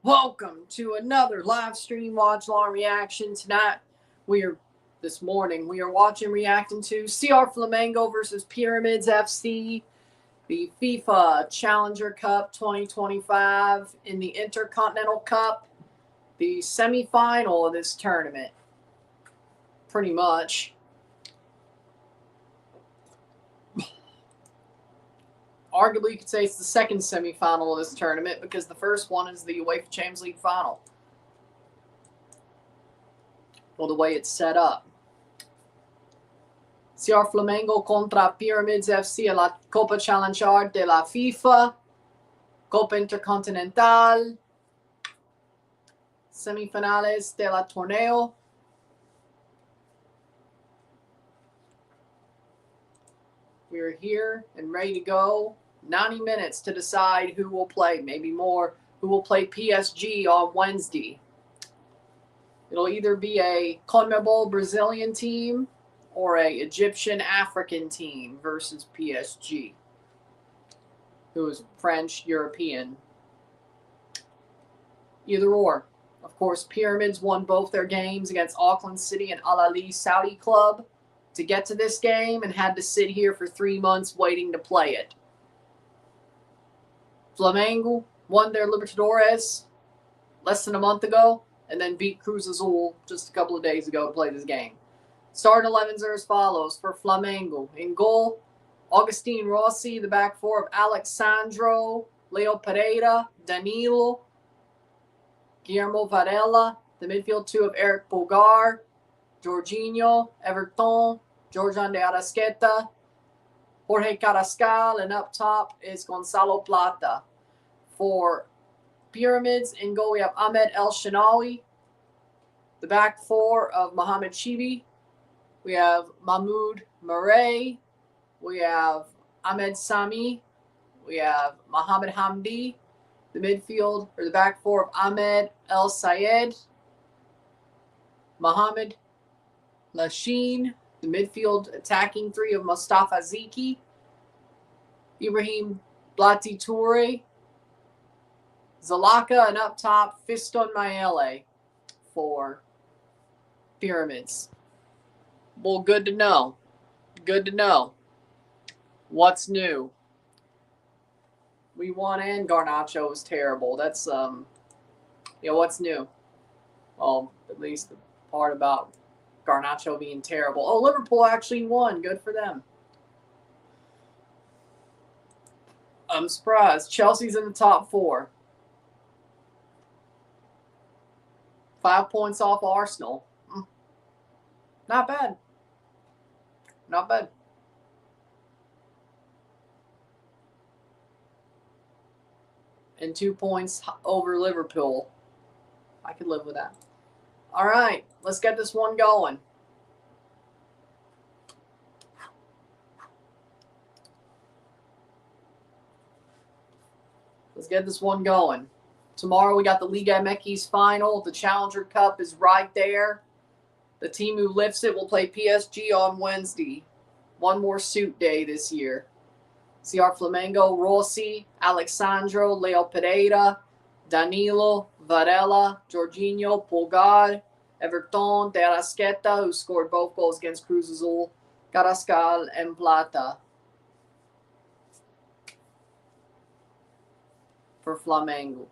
Welcome to another live stream Watchalong reaction. This morning, we are reacting to CR Flamengo versus Pyramids FC, the FIFA Challenger Cup 2025 in the Intercontinental Cup, the semi-final of this tournament, pretty much. Arguably, you could say it's the second semi-final of this tournament because the first one is the UEFA Champions League final. Well, the way it's set up. CR Flamengo contra Pyramids FC en la Copa Challenger de la FIFA, Copa Intercontinental, semifinales de la torneo. We're here and ready to go. 90 minutes to decide who will play, maybe more, who will play PSG on Wednesday. It'll either be a CONMEBOL Brazilian team or a Egyptian African team versus PSG, who is French European. Either or. Of course, Pyramids won both their games against Auckland City and Al Ahly Saudi club to get to this game and had to sit here for 3 months waiting to play it. Flamengo won their Libertadores less than a month ago and then beat Cruz Azul just a couple of days ago to play this game. Starting 11s are as follows for Flamengo. In goal, Agustin Rossi, the back four of Alexandro, Leo Pereira, Danilo, Guillermo Varela, the midfield two of Eric Bogar, Jorginho, Everton, Jorjan de Arrasqueta, Jorge Carrascal, and up top is Gonzalo Plata. For Pyramids, in goal we have Ahmed El Shinawi, the back four of Mohamed Chibi. We have Mahmoud Murray. We have Ahmed Sami. We have Mohamed Hamdi. The midfield, or the back four of Ahmed El Sayed, Mohamed Lachine. The midfield attacking three of Mustafa Ziki, Ibrahim Blati Toure, Zalaka, and up top, Fiston Maele for Pyramids. Well, good to know. Good to know. What's new? We won and Garnacho was terrible. That's, what's new? Well, at least the part about Garnacho being terrible. Oh, Liverpool actually won. Good for them. I'm surprised. Chelsea's in the top four. 5 points off Arsenal. Not bad. Not bad. And 2 points over Liverpool. I could live with that. All right, let's get this one going. Let's get this one going. Tomorrow we got the Liga MX final. The Challenger Cup is right there. The team who lifts it will play PSG on Wednesday. One more suit day this year. CR Flamengo, Rossi, Alexandro, Leo Pereira, Danilo, Varela, Jorginho, Pulgar, Everton, de Arrasqueta, who scored both goals against Cruz Azul, Carrascal, and Plata for Flamengo.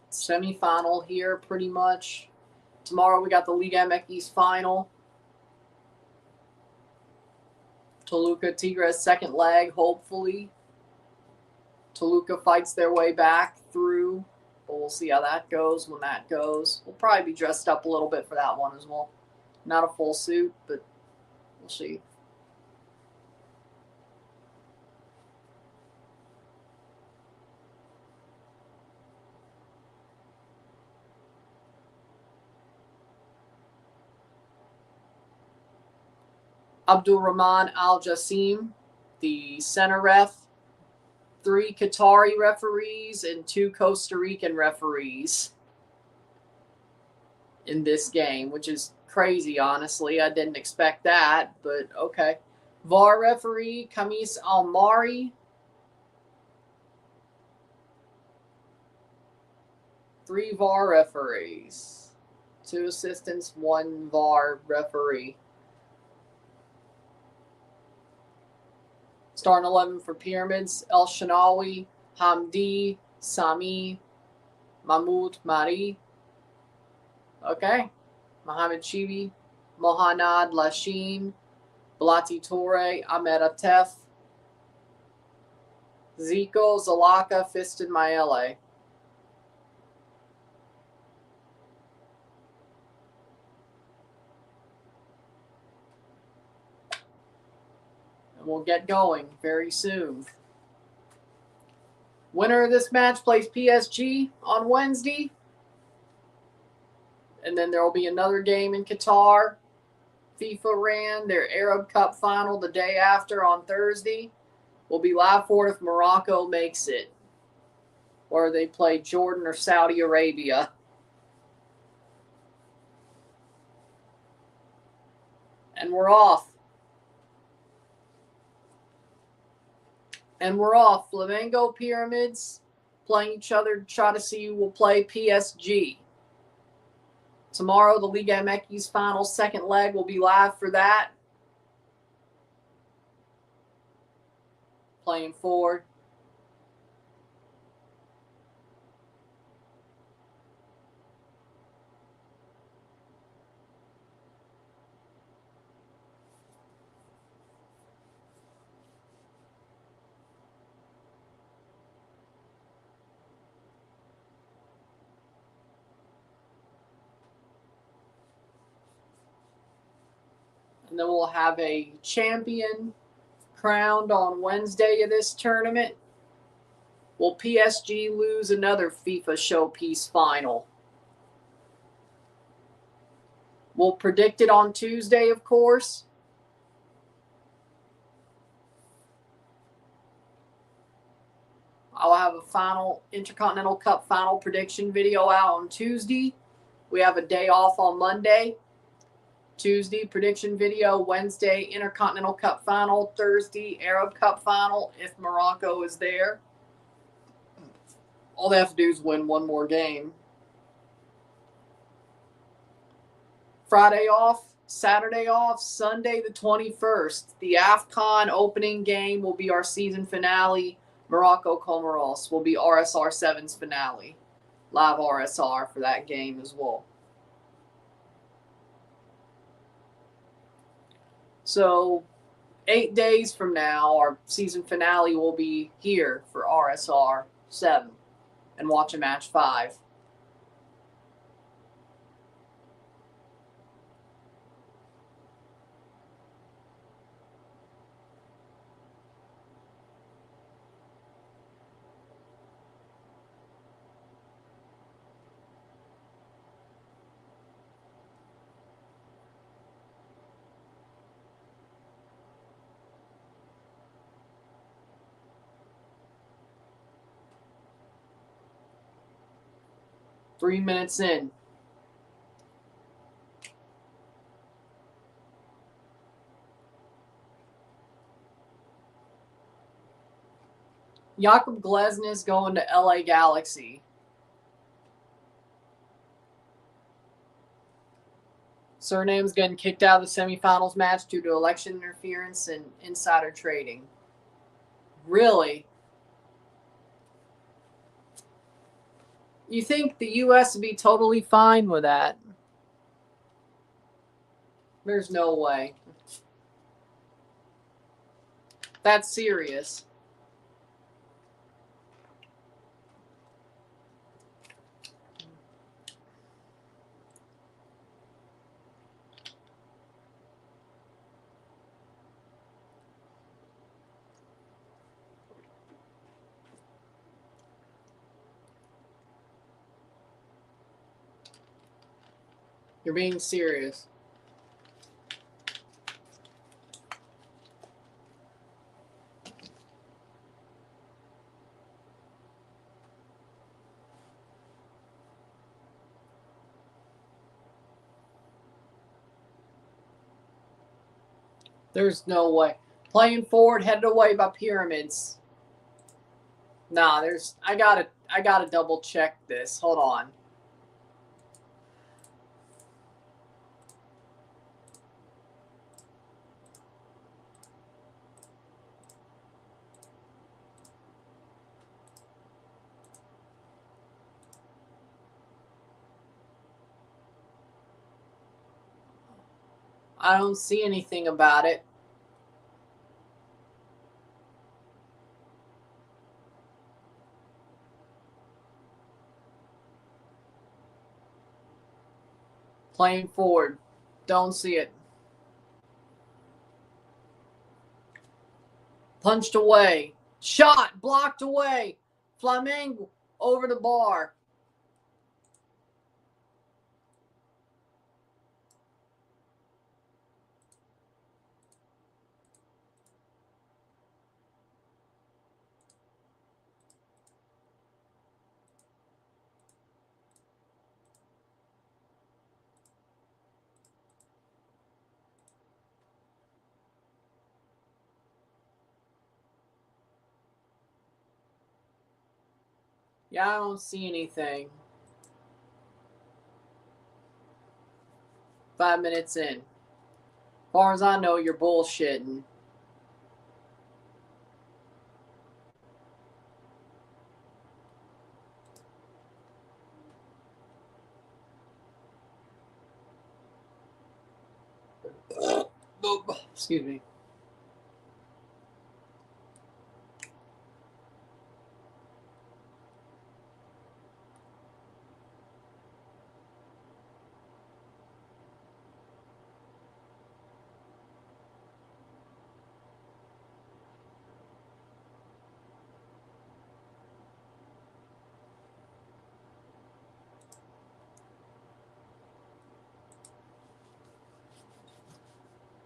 Semi-final here, pretty much. Tomorrow we got the Liga MX final. Toluca Tigres second leg, hopefully. Toluca fights their way back through, but we'll see how that goes when that goes. We'll probably be dressed up a little bit for that one as well. Not a full suit, but we'll see. Abdulrahman Al Jassim, the center ref, 3 Qatari referees, and 2 Costa Rican referees in this game, which is crazy, honestly. I didn't expect that, but okay. VAR referee, Kamis Almari. 3 VAR referees. 2 assistants, 1 VAR referee. Starting 11 for Pyramids, El Shanawi, Hamdi, Sami, Mahmoud Mari. Okay. Mohamed Chibi, Mohanad Lashin, Blati Toure, Ahmed Atef, Zico, Zalaka, Fiston Maele. And we'll get going very soon. Winner of this match plays PSG on Wednesday. And then there will be another game in Qatar. FIFA ran their Arab Cup final the day after on Thursday. We'll be live for it if Morocco makes it. Or they play Jordan or Saudi Arabia. And we're off. Flamengo Pyramids playing each other to try to see who will play PSG. Tomorrow, the Liga MX final second leg will be live for that. Playing forward. And then we'll have a champion crowned on Wednesday of this tournament. Will PSG lose another FIFA Showpiece final? We'll predict it on Tuesday, of course. I'll have a final Intercontinental Cup final prediction video out on Tuesday. We have a day off on Monday. Tuesday, prediction video. Wednesday, Intercontinental Cup final. Thursday, Arab Cup final if Morocco is there. All they have to do is win one more game. Friday off, Saturday off, Sunday the 21st. The AFCON opening game will be our season finale. Morocco Comoros will be RSR 7's finale. Live RSR for that game as well. So 8 days from now, our season finale will be here for RSR 7 and watch a match 5. Three minutes in. Jakub Glesnes going to LA Galaxy. Surname's getting kicked out of the semifinals match due to election interference and insider trading. Really? You think the U.S. would be totally fine with that? There's no way. That's serious. You're being serious. There's no way. Playing forward, headed away by Pyramids. Nah, I gotta double check this. Hold on. I don't see anything about it. Playing forward. Don't see it. Punched away. Shot. Blocked away. Flamengo over the bar. Yeah, I don't see anything. 5 minutes in. As far as I know, you're bullshitting. Excuse me.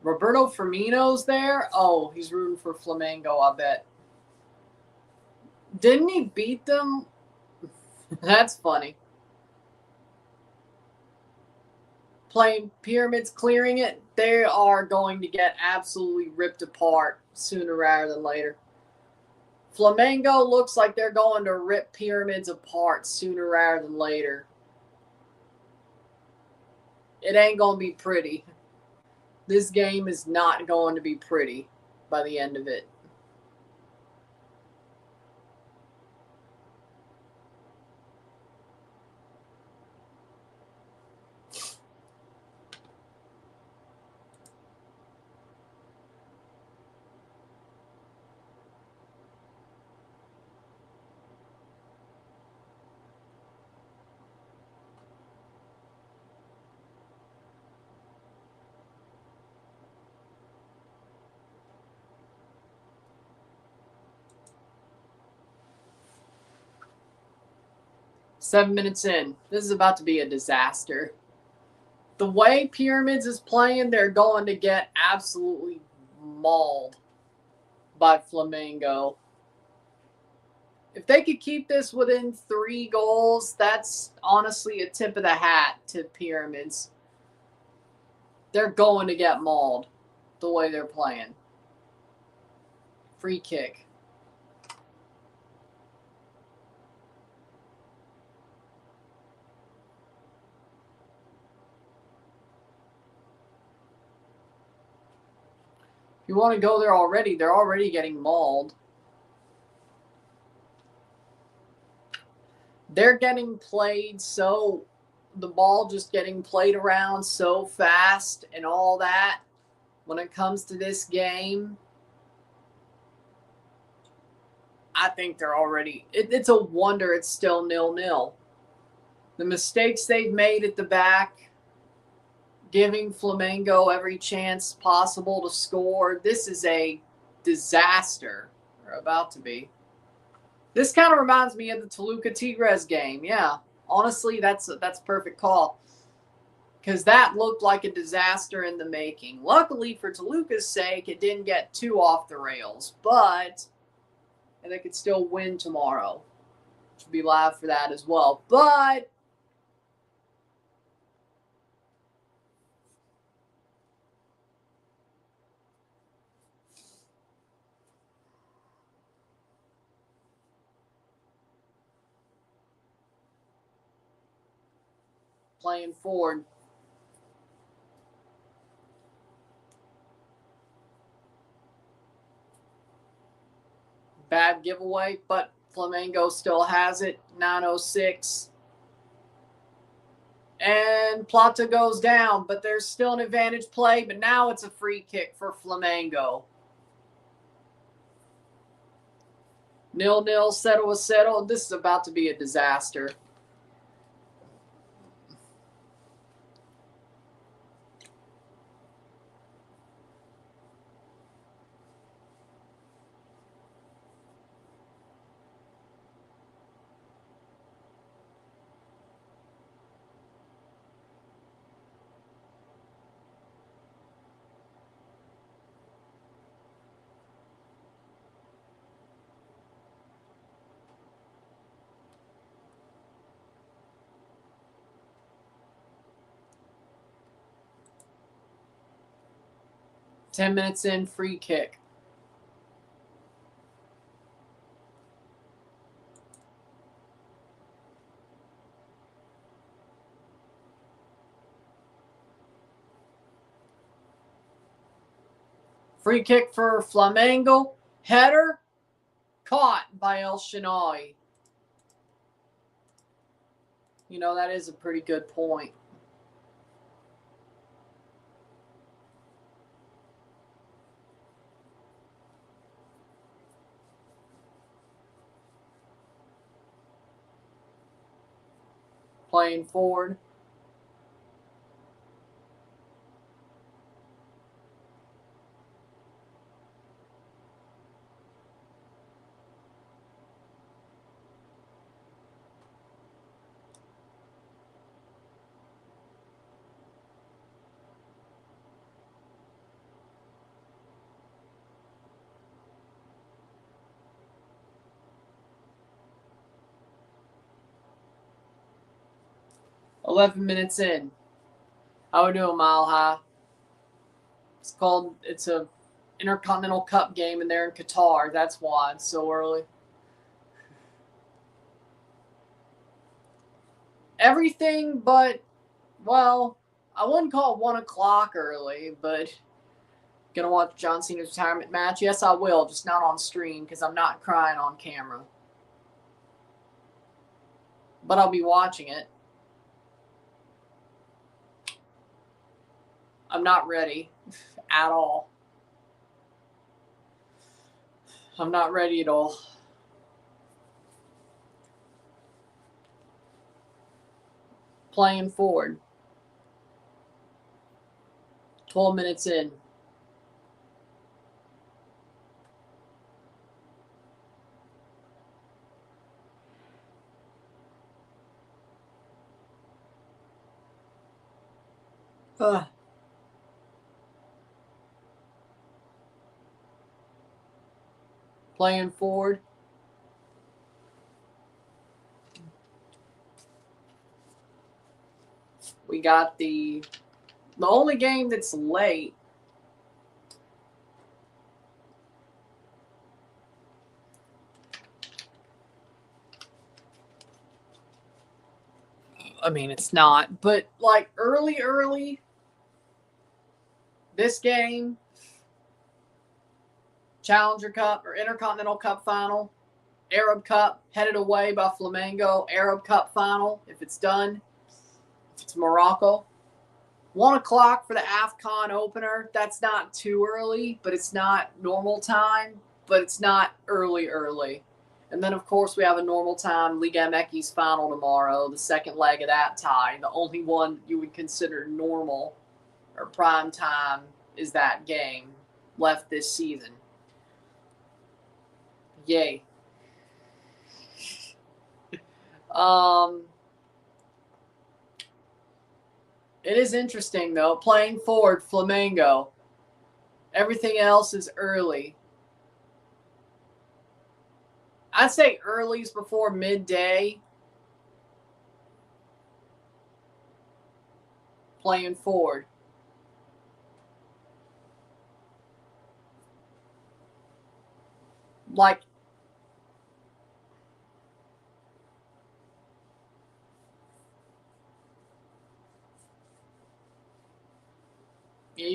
Roberto Firmino's there? Oh, he's rooting for Flamengo, I bet. Didn't he beat them? That's funny. Playing Pyramids, clearing it. They are going to get absolutely ripped apart sooner rather than later. Flamengo looks like they're going to rip Pyramids apart sooner rather than later. It ain't going to be pretty. This game is not going to be pretty by the end of it. Seven minutes in. This is about to be a disaster. The way Pyramids is playing, they're going to get absolutely mauled by Flamengo. If they could keep this within 3 goals, that's honestly a tip of the hat to Pyramids. They're going to get mauled the way they're playing. Free kick. If you want to go there already, they're already getting mauled. They're getting played so, the ball just getting played around so fast and all that. When it comes to this game, I think they're already, it's a wonder it's still 0-0. The mistakes they've made at the back, giving Flamengo every chance possible to score. This is a disaster, or about to be. This kind of reminds me of the Toluca Tigres game. Yeah, honestly, that's a perfect call. Because that looked like a disaster in the making. Luckily, for Toluca's sake, it didn't get too off the rails. And they could still win tomorrow. Should be live for that as well. But Playing forward. Bad giveaway, but Flamengo still has it. 9:06. And Plata goes down, but there's still an advantage play. But now it's a free kick for Flamengo. 0-0, settle. This is about to be a disaster. Ten minutes in, free kick. Free kick for Flamengo. Header caught by El Shinawi. You know, that is a pretty good point. Playing forward. $11 minutes in. How we doing, Mile High? It's a Intercontinental Cup game, and they're in Qatar. That's why it's so early. Everything but, well, I wouldn't call it 1 o'clock early, but gonna watch John Cena's retirement match? Yes, I will, just not on stream because I'm not crying on camera. But I'll be watching it. I'm not ready at all. I'm not ready at all. Playing forward. 12 minutes in. Playing forward. We got the only game that's late. I mean, it's not, but like early, this game, Challenger Cup or Intercontinental Cup final, Arab Cup headed away by Flamengo, Arab Cup final, if it's done, if it's Morocco. 1 o'clock for the AFCON opener. That's not too early, but it's not normal time, but it's not early. And then, of course, we have a normal time Liga MX final tomorrow, the second leg of that tie. The only one you would consider normal or prime time is that game left this season. Yay. It is interesting, though. Playing forward, Flamengo. Everything else is early. I'd say early's before midday. Playing forward. Like,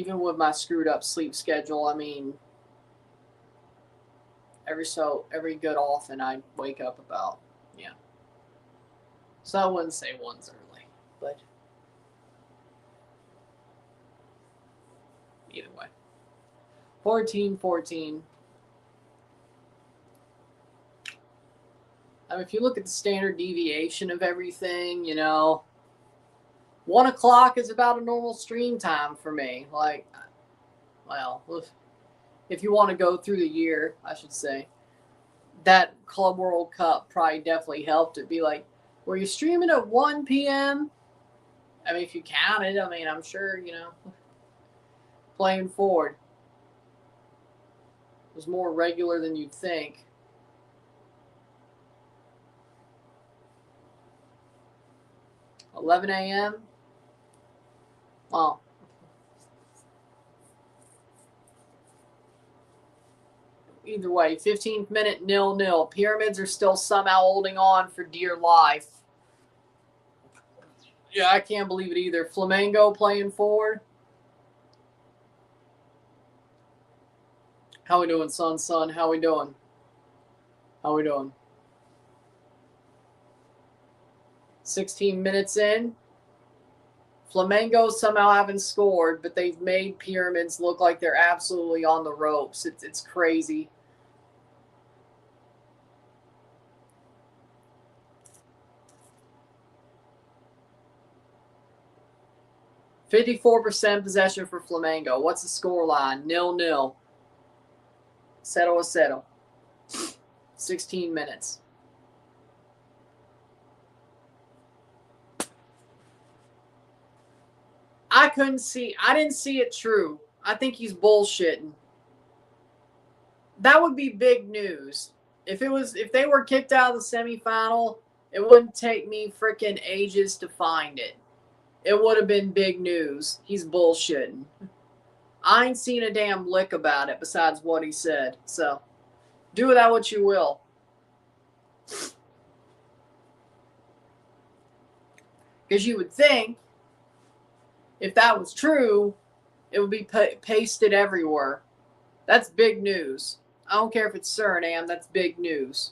even with my screwed up sleep schedule, I mean, every good often I wake up about, yeah. So I wouldn't say one's early, but either way. 14-14. I mean, if you look at the standard deviation of everything, you know, 1 o'clock is about a normal stream time for me. Like, well, if you want to go through the year, I should say, that Club World Cup probably definitely helped it. Be like, were you streaming at 1 p.m.? I mean, if you counted, I mean, I'm sure, you know, playing forward was more regular than you'd think. $11 a.m.? Well, either way, 15th minute, 0-0. Pyramids are still somehow holding on for dear life. Yeah, I can't believe it either. Flamengo playing forward. How we doing, son? How we doing? How we doing? 16 minutes in. Flamengo somehow haven't scored, but they've made Pyramids look like they're absolutely on the ropes. It's crazy. %54 possession for Flamengo. What's the score line? 0-0. 0-0. 16 minutes. I didn't see it true. I think he's bullshitting. That would be big news. If they were kicked out of the semifinal, it wouldn't take me freaking ages to find it. It would have been big news. He's bullshitting. I ain't seen a damn lick about it besides what he said. So, do with that what you will. Because you would think, if that was true, it would be pasted everywhere. That's big news. I don't care if it's Suriname, that's big news.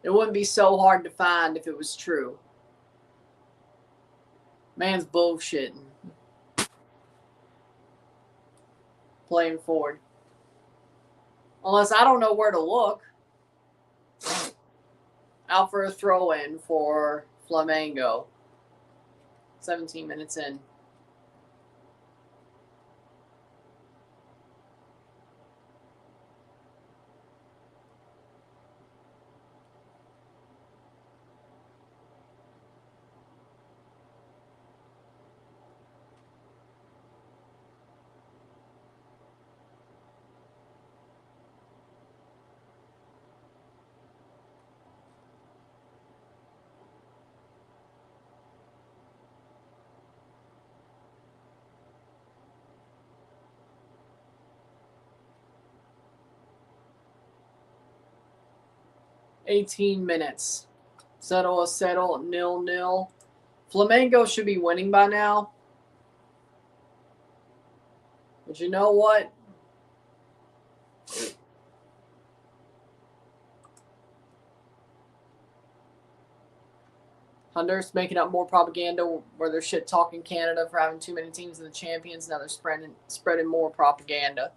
It wouldn't be so hard to find if it was true. Man's bullshitting. Playing forward. Unless I don't know where to look. Out for a throw-in for Flamengo. 17 minutes in. $18 minutes. 0-0, 0-0. Flamengo should be winning by now. But you know what? Honduras making up more propaganda where they're shit-talking Canada for having too many teams in the champions. Now they're spreading more propaganda.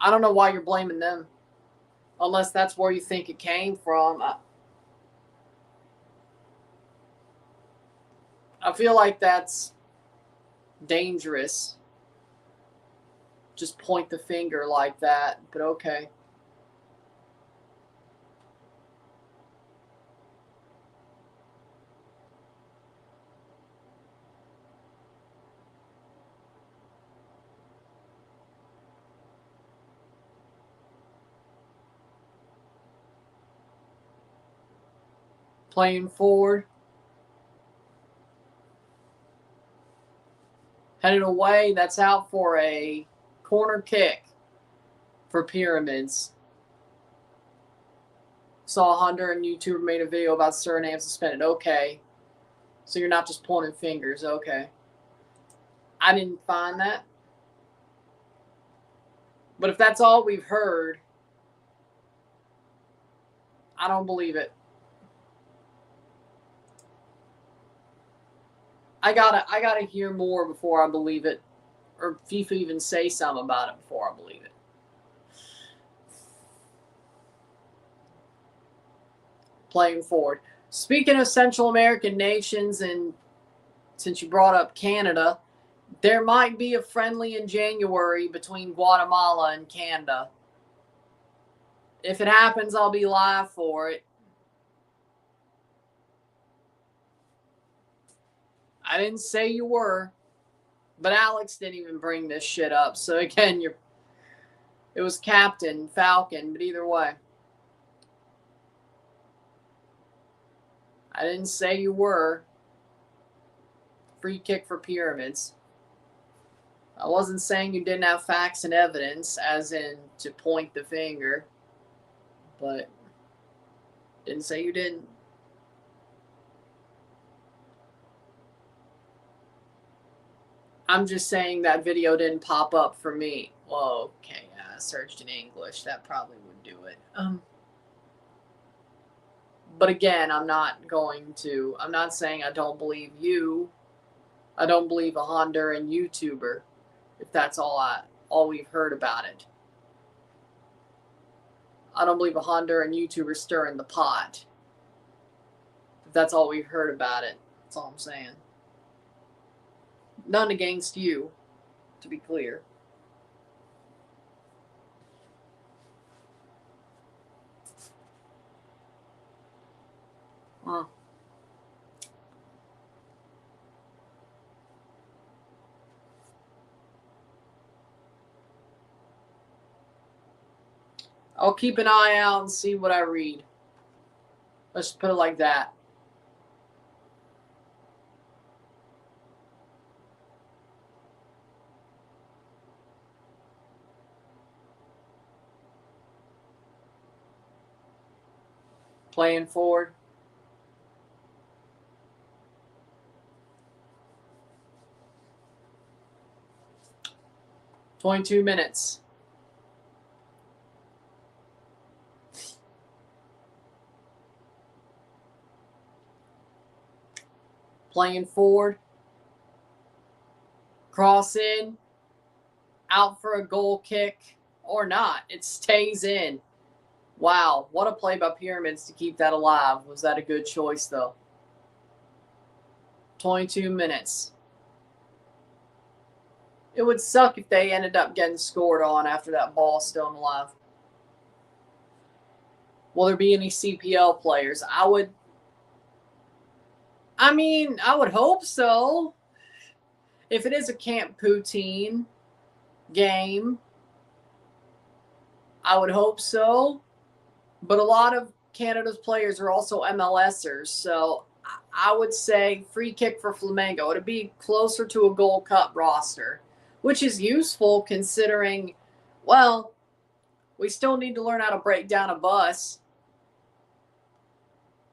I don't know why you're blaming them. Unless that's where you think it came from. I feel like that's dangerous. Just point the finger like that. But okay. Playing forward. Headed away. That's out for a corner kick for Pyramids. Saw a Honduran YouTuber made a video about Suriname suspended. Okay. So you're not just pointing fingers. Okay. I didn't find that. But if that's all we've heard, I don't believe it. I gotta hear more before I believe it. Or FIFA even say something about it before I believe it. Playing forward. Speaking of Central American nations, and since you brought up Canada, there might be a friendly in January between Guatemala and Canada. If it happens, I'll be live for it. I didn't say you were, but Alex didn't even bring this shit up. So again, it was Captain Falcon, but either way. I didn't say you were. Free kick for Pyramids. I wasn't saying you didn't have facts and evidence, as in to point the finger, but didn't say you didn't. I'm just saying that video didn't pop up for me. Well, okay, I searched in English. That probably would do it. But again, I'm not saying I don't believe you. I don't believe a Honduran YouTuber, if that's all we've heard about it. I don't believe a Honduran YouTuber stirring the pot, if that's all we've heard about it. That's all I'm saying. None against you, to be clear. I'll keep an eye out and see what I read. Let's put it like that. Playing forward. "22 minutes. Playing forward. Cross in. Out for a goal kick. Or not. It stays in. Wow. What a play by Pyramids to keep that alive. Was that a good choice, though? 22 minutes. It would suck if they ended up getting scored on after that ball still alive. Will there be any CPL players? I would hope so. If it is a Camp Poutine game, I would hope so. But a lot of Canada's players are also MLSers, so I would say free kick for Flamengo. It'd be closer to a Gold Cup roster, which is useful considering, well, we still need to learn how to break down a bus.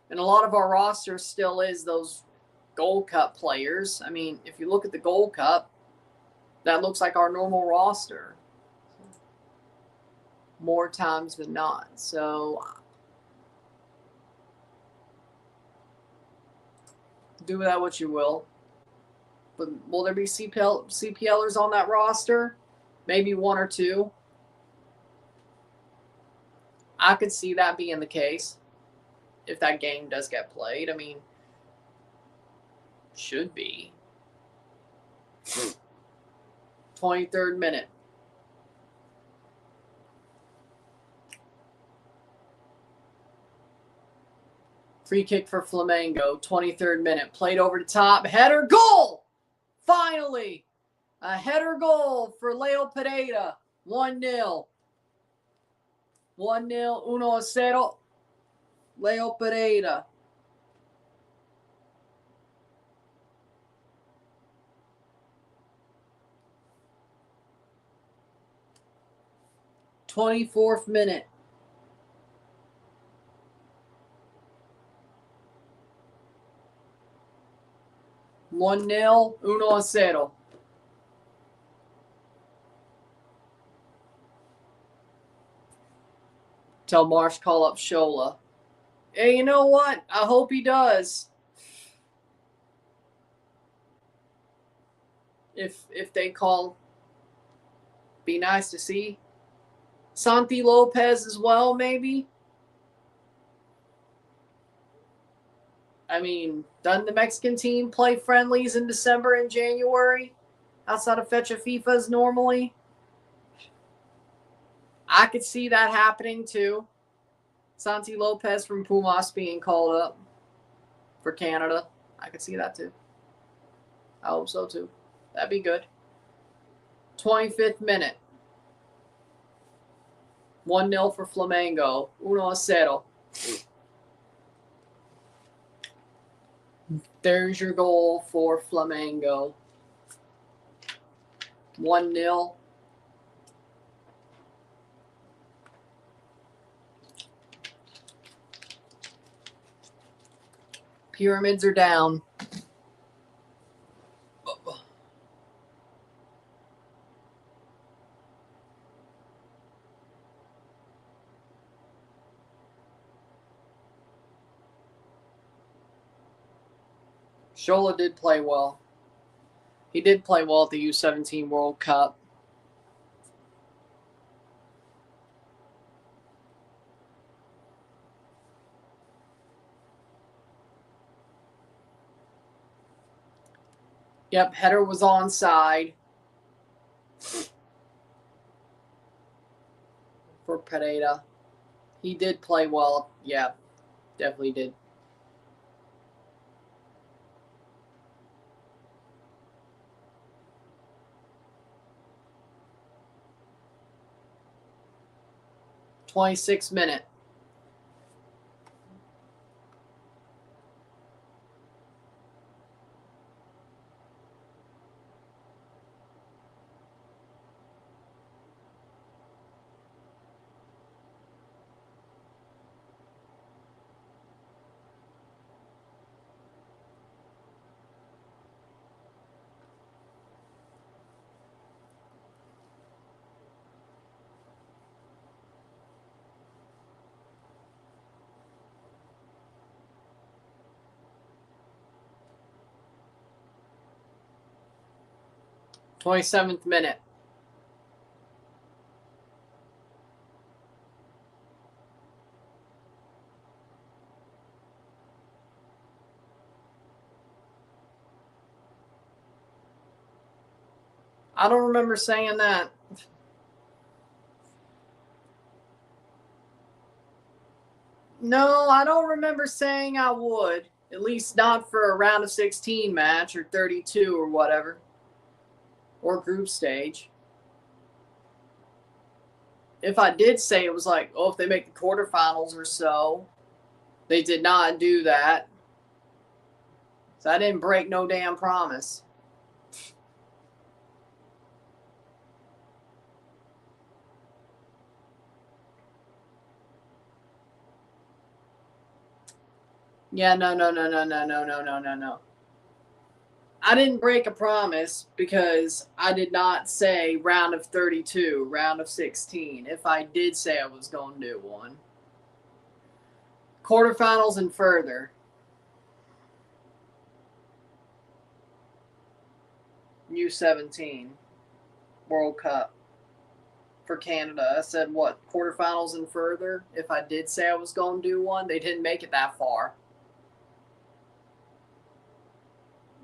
And a lot of our roster still is those Gold Cup players. I mean, if you look at the Gold Cup, that looks like our normal roster more times than not. So do with that what you will. But will there be CPLers on that roster? Maybe one or two. I could see that being the case if that game does get played. I mean, should be. 23rd minute. Free kick for Flamengo, 23rd minute. Played over the top. Header goal! Finally! A header goal for Leo Pereira. 1-0. 1-0, 1-0. Leo Pereira. "24th minute. 1-0, 1-0. Tell Marsh call up Shola. Hey, you know what? I hope he does. If they call, be nice to see. Santi Lopez as well, maybe. I mean, doesn't the Mexican team play friendlies in December and January outside of Fecha FIFAs normally? I could see that happening too. Santi Lopez from Pumas being called up for Canada. I could see that too. I hope so too. That'd be good. 25th minute. 1-0 for Flamengo. 1-0. There's your goal for Flamengo. 1-0. Pyramids are down. Shola did play well. He did play well at the U17 World Cup. Yep, header was onside for Pereira. He did play well. Yeah, definitely did. .26-minute. .27th minute. I don't remember saying that. No, I don't remember saying I would. At least not for a round of 16 match or 32 or whatever. Or group stage. If I did say it was like, oh, if they make the quarterfinals or so, they did not do that. So I didn't break no damn promise. Yeah, no. I didn't break a promise because I did not say round of 32, round of 16. If I did say I was going to do one. Quarterfinals and further. U17 World Cup for Canada. I said, what, quarterfinals and further? If I did say I was going to do one, they didn't make it that far.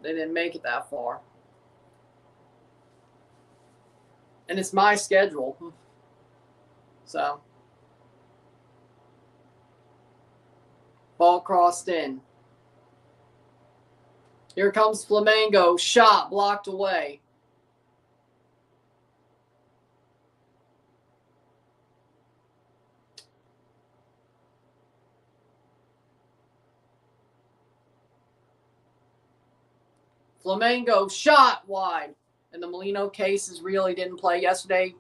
They didn't make it that far. And it's my schedule. So. Ball crossed in. Here comes Flamengo. Shot blocked away. Flamengo shot wide. And the Molino cases really didn't play yesterday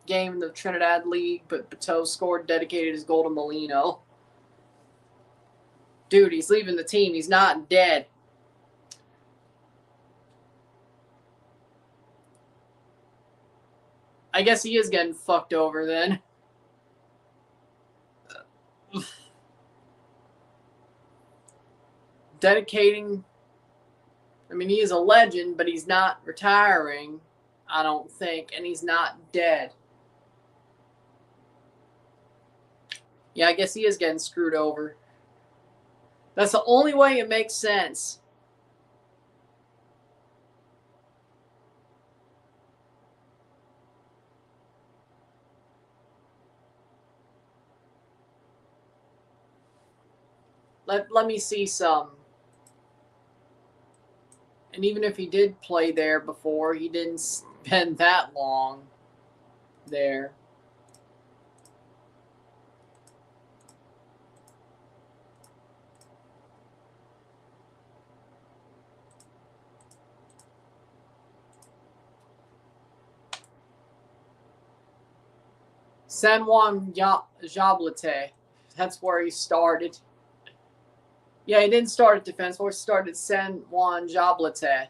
game in the Trinidad League, but Bateau scored, dedicated his goal to Molino. Dude, he's leaving the team. He's not dead. I guess he is getting fucked over then. Dedicating. I mean, he is a legend, but he's not retiring, I don't think, and he's not dead. Yeah, I guess he is getting screwed over. That's the only way it makes sense. Let me see some. And even if he did play there before, he didn't spend that long there. San Juan Jablete. That's where he started. Yeah, he didn't start at Defense Force. He started at San Juan Jablete.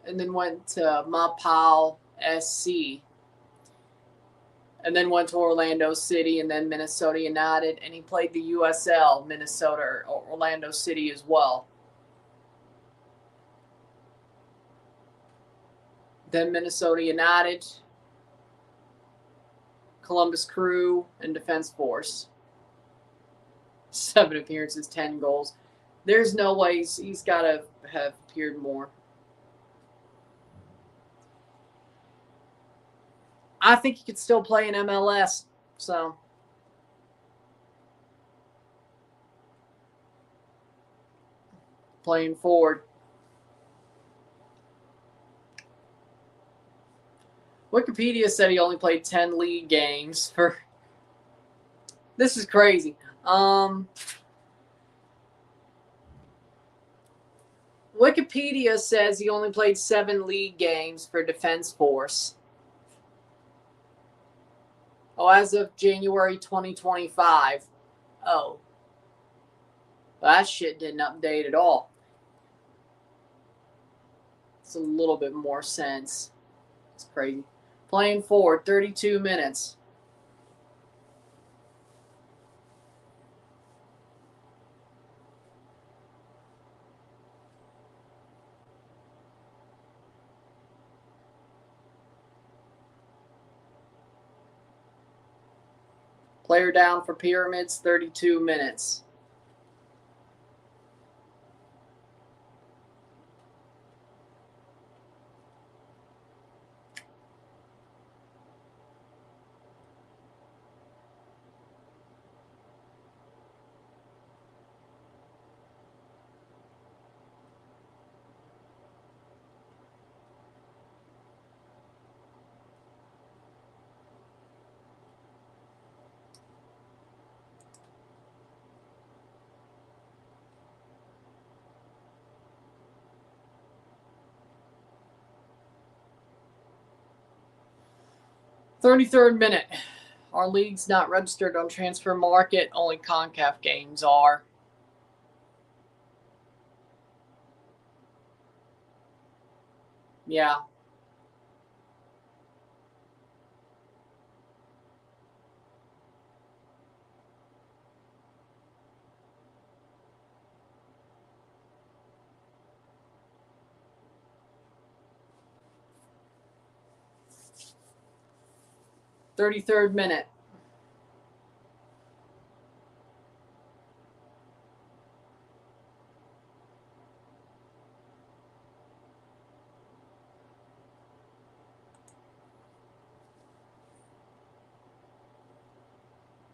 And then went to Mapao SC. And then went to Orlando City and then Minnesota United. And he played the USL, Minnesota, or Orlando City as well. Then Minnesota United, Columbus Crew, and Defense Force. 7 appearances, 10 goals. There's no way he's got to have appeared more. I think he could still play in MLS. So, playing forward. Wikipedia said he only played 10 league games for. This is crazy. Wikipedia says he only played 7 league games for Defense Force. Oh, as of January 2025. Oh. That shit didn't update at all. It's a little bit more sense. It's crazy. Playing forward, 32 minutes. Player down for Pyramids, 32 minutes. Third minute. Our league's not registered on Transfer Market. Only CONCACAF games are. Yeah. Third minute.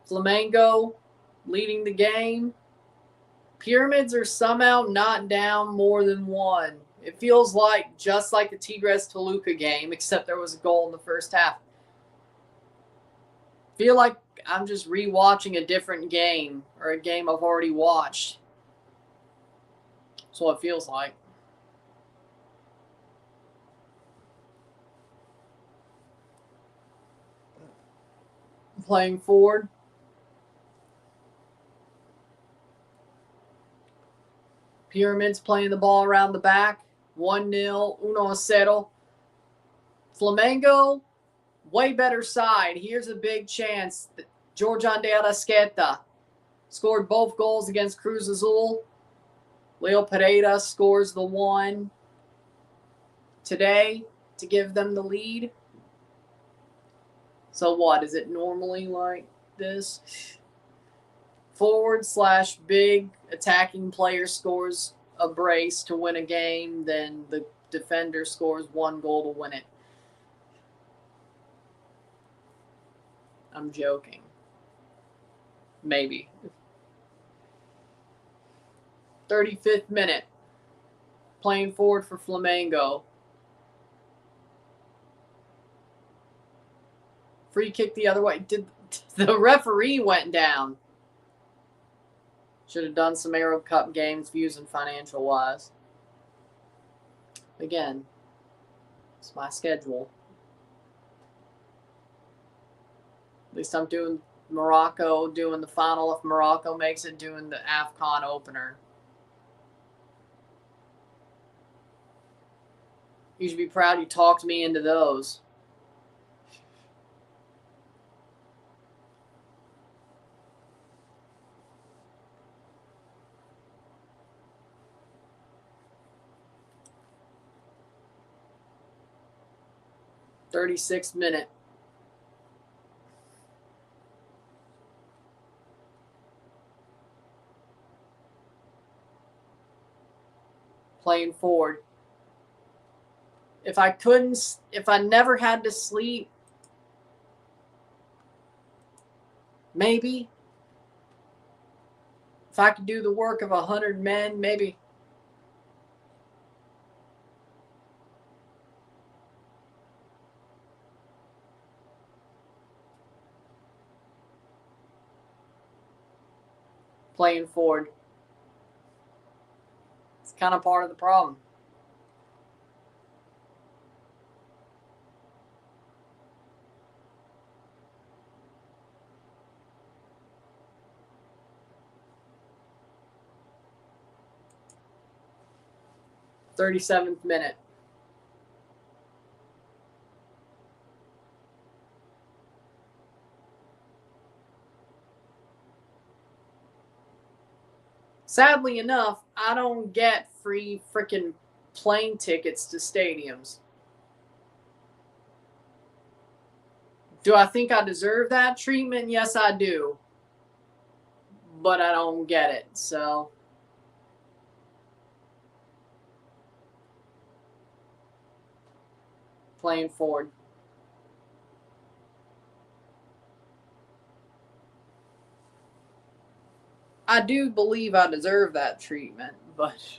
Flamengo leading the game. Pyramids are somehow not down more than 1. It feels like just like the Tigres-Toluca game, except there was a goal in the first half. I feel like I'm just rewatching a different game or a game I've already watched. That's what it feels like. Playing forward. Pyramids playing the ball around the back. 1-0. 1-0. Flamengo way better side. Here's a big chance. Georgian de Arrasqueta scored both goals against Cruz Azul. Leo Pereira scores the one today to give them the lead. So what, is it normally like this? Forward / big attacking player scores a brace to win a game, then the defender scores 1 goal to win it. I'm joking. Maybe. 35th minute. Playing forward for Flamengo. Free kick the other way. The referee went down. Should have done some Arab Cup games, views and financial wise. Again, it's my schedule. At least I'm doing Morocco, doing the final if Morocco makes it, doing the AFCON opener. You should be proud you talked me into those. '36th minute. Playing forward. If I never had to sleep, maybe. If I could do the work of 100 men, maybe. Playing forward. It's kind of part of the problem. '37th minute. Sadly enough, I don't get free freaking plane tickets to stadiums. Do I think I deserve that treatment? Yes, I do. But I don't get it, so. Playing forward. I do believe I deserve that treatment, but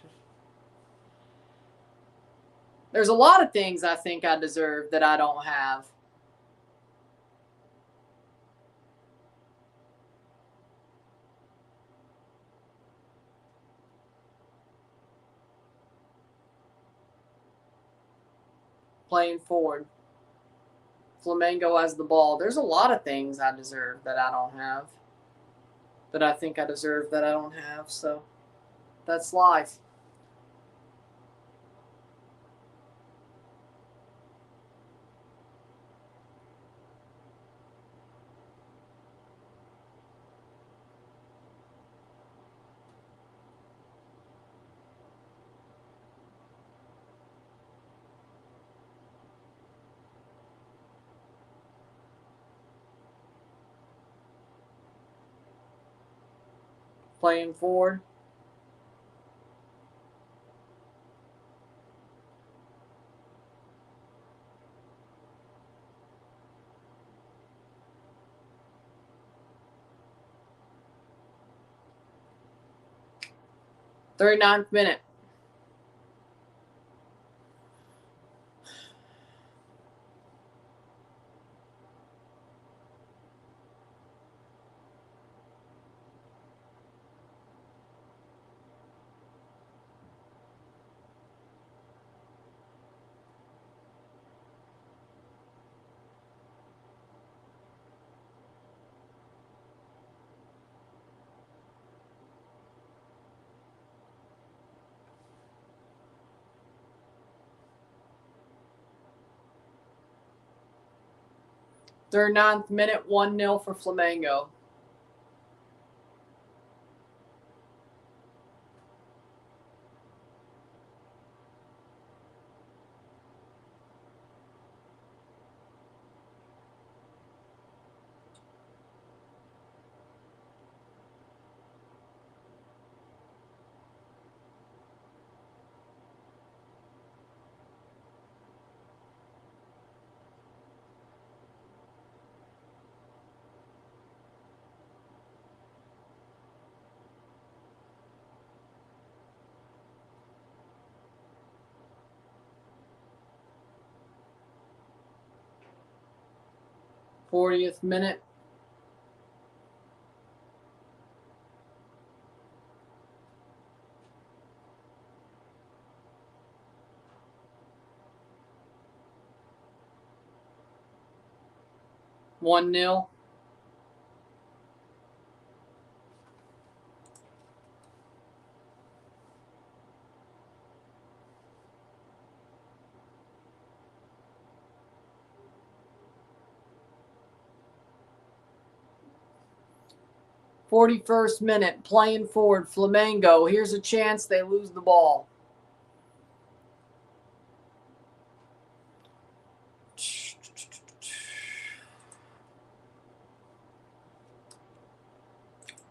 there's a lot of things I think I deserve that I don't have. Playing forward. Flamengo has the ball. There's a lot of things I deserve that I don't have. That I think I deserve that I don't have, so that's life. Playing forward. '39th minute. 39th minute, 1-0 for Flamengo. '40th minute. $1-0. '41st minute, playing forward, Flamengo. Here's a chance they lose the ball.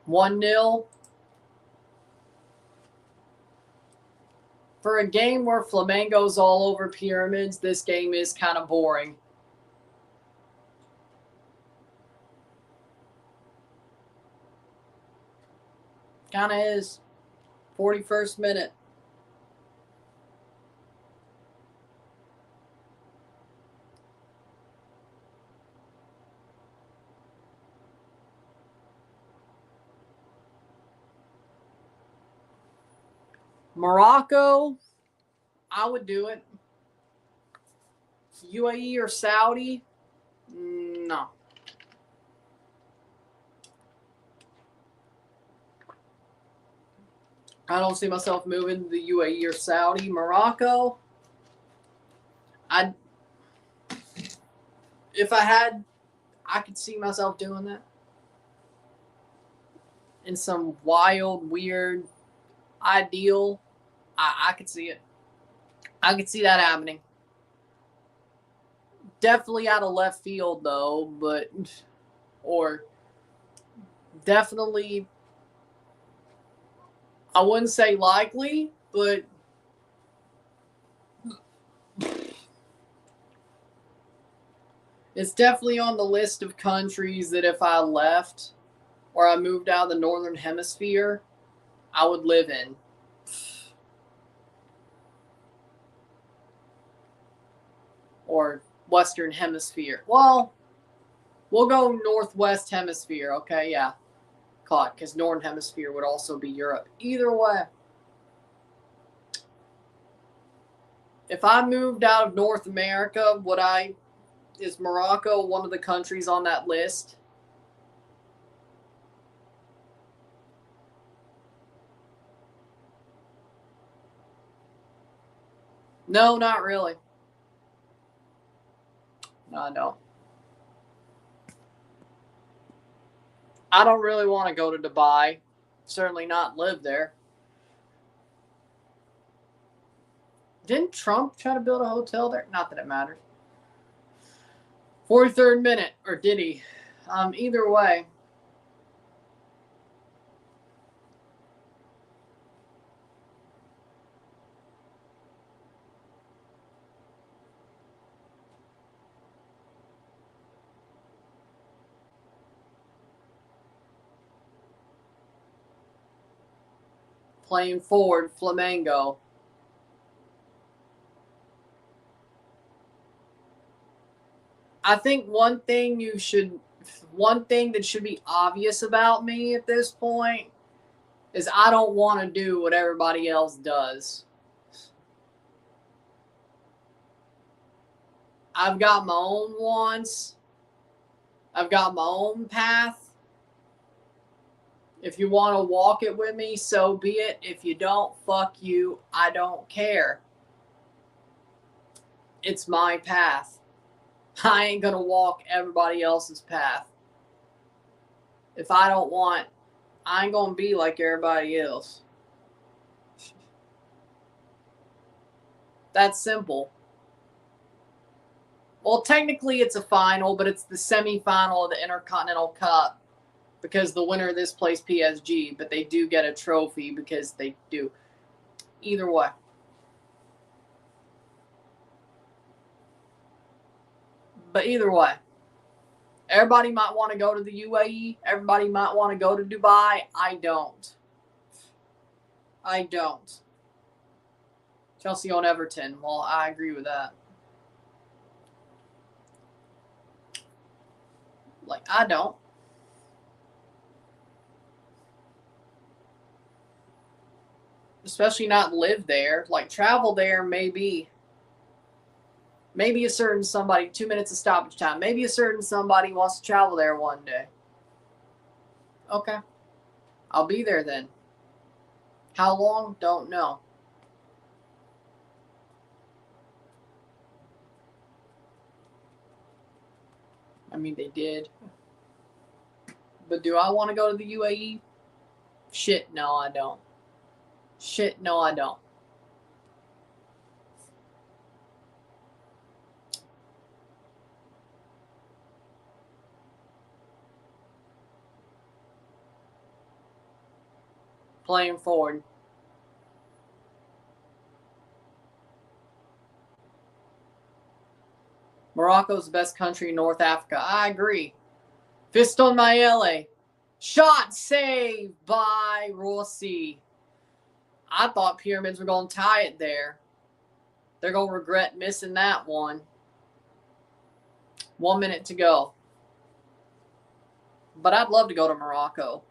$1-0. For a game where Flamengo's all over pyramids, this game is kind of boring. Kind of is. 41st minute. Morocco, I would do it. UAE or Saudi, no. I don't see myself moving to the UAE or Saudi. Morocco, if I had, I could see myself doing that. In some wild, weird, ideal, I could see it. I could see that happening. Definitely out of left field, though, or definitely, I wouldn't say likely, but it's definitely on the list of countries that if I left or I moved out of the Northern Hemisphere, I would live in. Or Western Hemisphere. Well, we'll go Northwest Hemisphere, okay? Yeah. Caught, because Northern Hemisphere would also be Europe. Either way. If I moved out of North America, is Morocco one of the countries on that list? No, not really. No, I don't. I don't really want to go to Dubai. Certainly not live there. Didn't Trump try to build a hotel there? Not that it matters. 43rd minute, or did he? Either way. Playing forward, Flamengo. I think one thing that should be obvious about me at this point is I don't want to do what everybody else does. I've got my own wants. I've got my own path. If you want to walk it with me, so be it. If you don't, fuck you. I don't care. It's my path. I ain't going to walk everybody else's path. If I don't want, I ain't going to be like everybody else. That's simple. Well, technically it's a final, but it's the semifinal of the Intercontinental Cup because the winner of this plays PSG, but they do get a trophy because they do. Either way. But either way, everybody might want to go to the UAE. Everybody might want to go to Dubai. I don't. I don't. Chelsea on Everton. Well, I agree with that. Like, I don't. Especially not live there. Like, travel there, maybe. Maybe a certain somebody, 2 minutes of stoppage time. Maybe a certain somebody wants to travel there one day. Okay. I'll be there then. How long? Don't know. I mean, they did. But do I want to go to the UAE? Shit, no, I don't. Shit, no, I don't. Playing forward. Morocco's the best country in North Africa. I agree. Fiston Mayele. Shot saved by Rossi. I thought Pyramids were going to tie it there. They're going to regret missing that one. 1 minute to go. But I'd love to go to Morocco.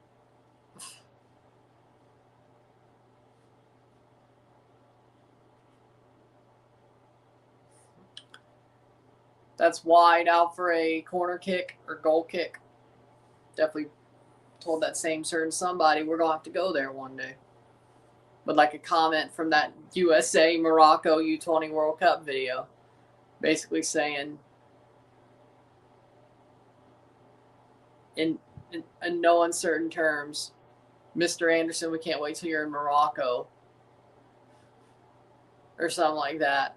That's wide out for a corner kick or goal kick. Definitely told that same certain somebody we're going to have to go there one day. But like a comment from that USA Morocco U20 World Cup video, basically saying in no uncertain terms, Mr. Anderson, we can't wait till you're in Morocco. Or something like that.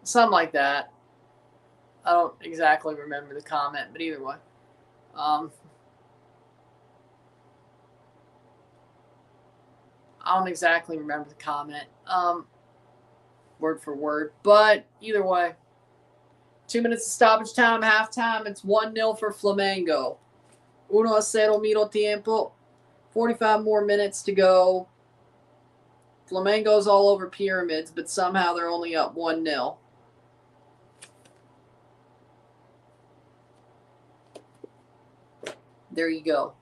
Something like that. I don't exactly remember the comment, but either way. I don't exactly remember the comment, word for word. But either way, 2 minutes of stoppage time, halftime. It's 1-0 for Flamengo. 1-0 medio tiempo. 45 more minutes to go. Flamengo's all over Pyramids, but somehow they're only up 1-0. There you go.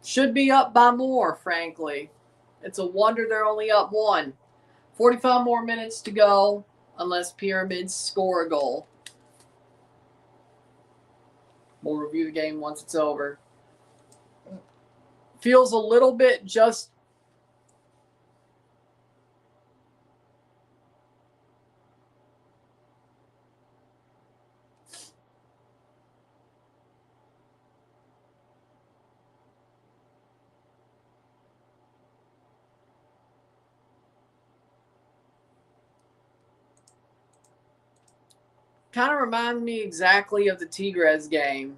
Should be up by more, frankly. It's a wonder they're only up 1. 45 more minutes to go, unless Pyramids score a goal. We'll review the game once it's over. Feels a little bit just kind of reminds me exactly of the Tigres game.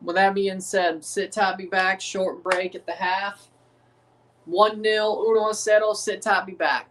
With that being said, sit tight, be back. Short break at the half. 1-0, 1-0, sit tight, be back.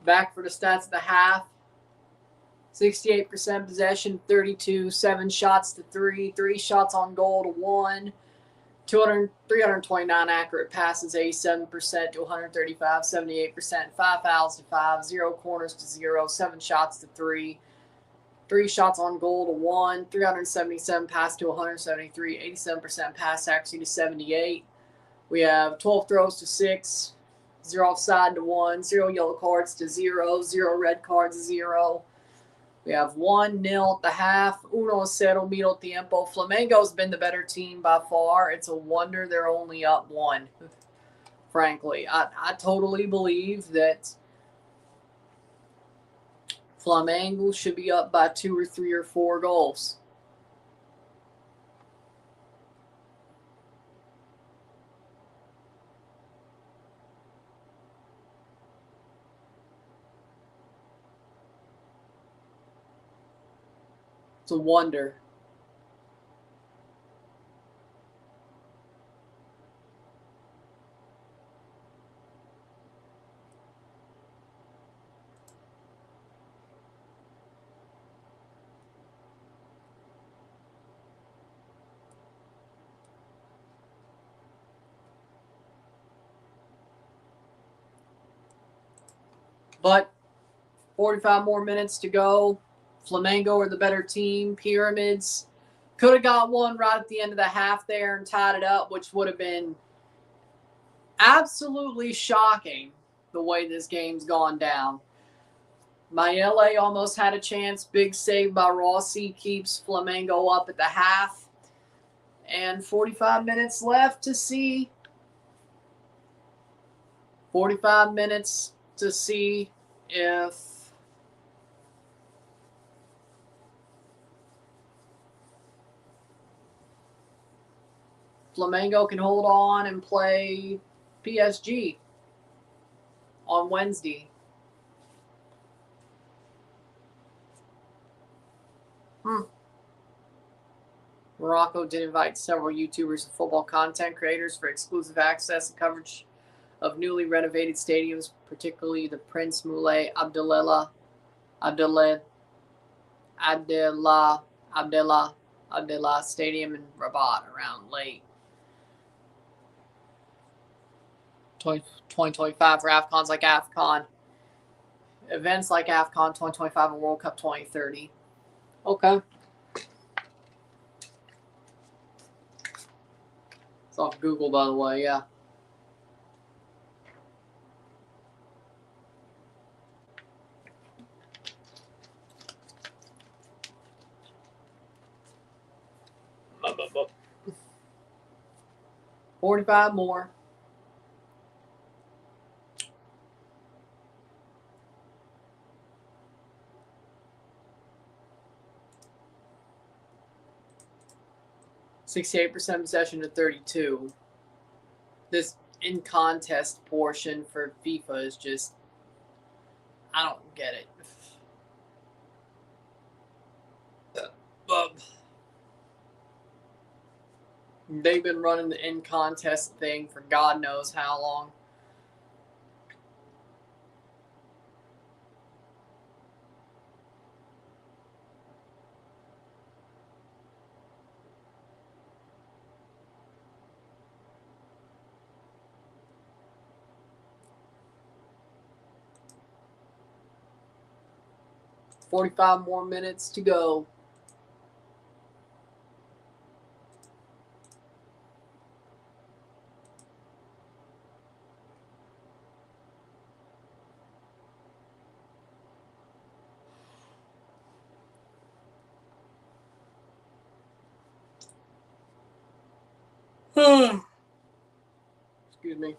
Back for the stats at the half. 68% possession, 32, 7 shots to 3, 3 shots on goal to 1, 329 accurate passes, 87% to 135, 78%, 5 fouls to 5, 0 corners to 0, 7 shots to 3, 3 shots on goal to 1, 377 pass to 173, 87% pass accuracy to 78. We have 12 throws to 6, 0 offside to 1, 0 yellow cards to 0, 0 red cards to 0. We have 1-0 at the half. 1-0 medio tiempo. Flamengo's been the better team by far. It's a wonder they're only up 1. Frankly, I totally believe that Flamengo should be up by 2 or 3 or 4 goals. It's a wonder. But 45 more minutes to go. Flamengo are the better team. Pyramids could have got one right at the end of the half there and tied it up, which would have been absolutely shocking the way this game's gone down. Mayele almost had a chance. Big save by Rossi keeps Flamengo up at the half. And 45 minutes left to see. 45 minutes to see if Flamengo can hold on and play PSG on Wednesday. Morocco did invite several YouTubers and football content creators for exclusive access and coverage of newly renovated stadiums, particularly the Prince Moulay Abdallah Stadium in Rabat around late 2025 for AFCONs like AFCON. Events like AFCON 2025 and World Cup 2030. Okay. It's off Google, by the way, yeah. But 45 more. .68% possession to 32. This in contest portion for FIFA is just, I don't get it. But they've been running the in contest thing for God knows how long. .45 more minutes to go. Excuse me.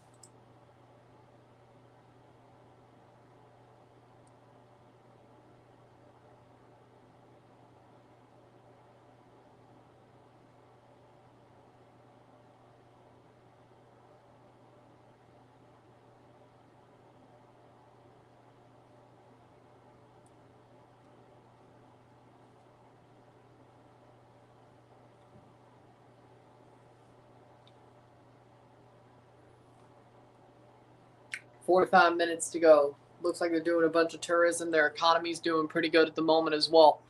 .45 minutes to go. Looks like they're doing a bunch of tourism. Their economy's doing pretty good at the moment as well.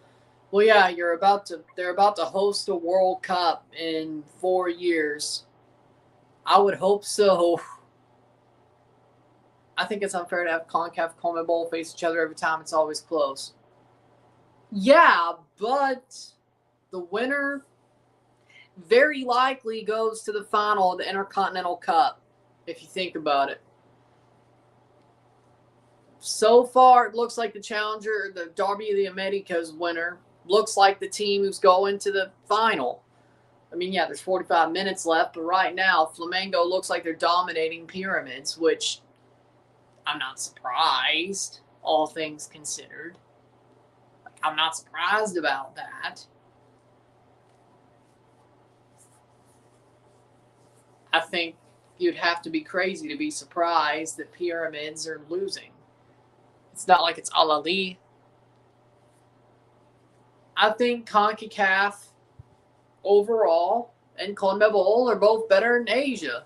Well, yeah, they're about to host a World Cup in 4 years. I would hope so. I think it's unfair to have CONCACAF and CONMEBOL face each other every time. It's always close. Yeah, but the winner very likely goes to the final of the Intercontinental Cup, if you think about it. So far, it looks like the challenger, the Derby of the Americas winner, looks like the team who's going to the final. I mean, yeah, there's 45 minutes left, but right now, Flamengo looks like they're dominating Pyramids, which I'm not surprised, all things considered. I'm not surprised about that. I think you'd have to be crazy to be surprised that Pyramids are losing. It's not like it's Al-Ali. I think CONCACAF overall and CONMEBOL are both better in Asia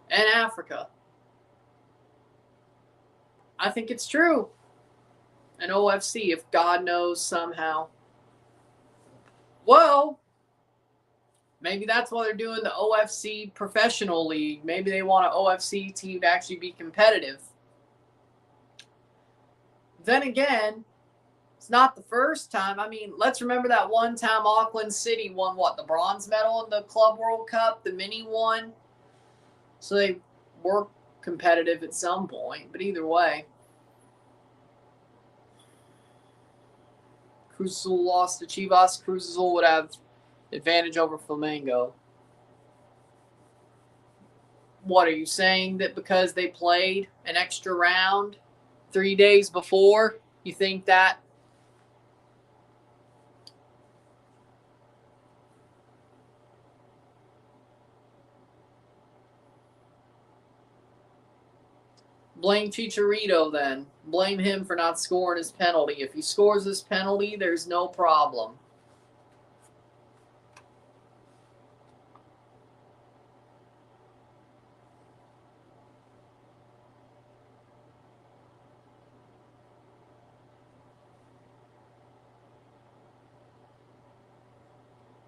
and Africa. I think it's true. And OFC, if God knows somehow. Well, maybe that's why they're doing the OFC Professional League. Maybe they want an OFC team to actually be competitive. Then again, it's not the first time. I mean, let's remember that one time Auckland City won, the bronze medal in the Club World Cup, the mini one. So they were competitive at some point, but either way. Cruz Azul lost to Chivas. Cruz Azul would have advantage over Flamengo. What are you saying, that because they played an extra round 3 days before, you think that? Blame Chicharito then. Blame him for not scoring his penalty. If he scores his penalty, there's no problem.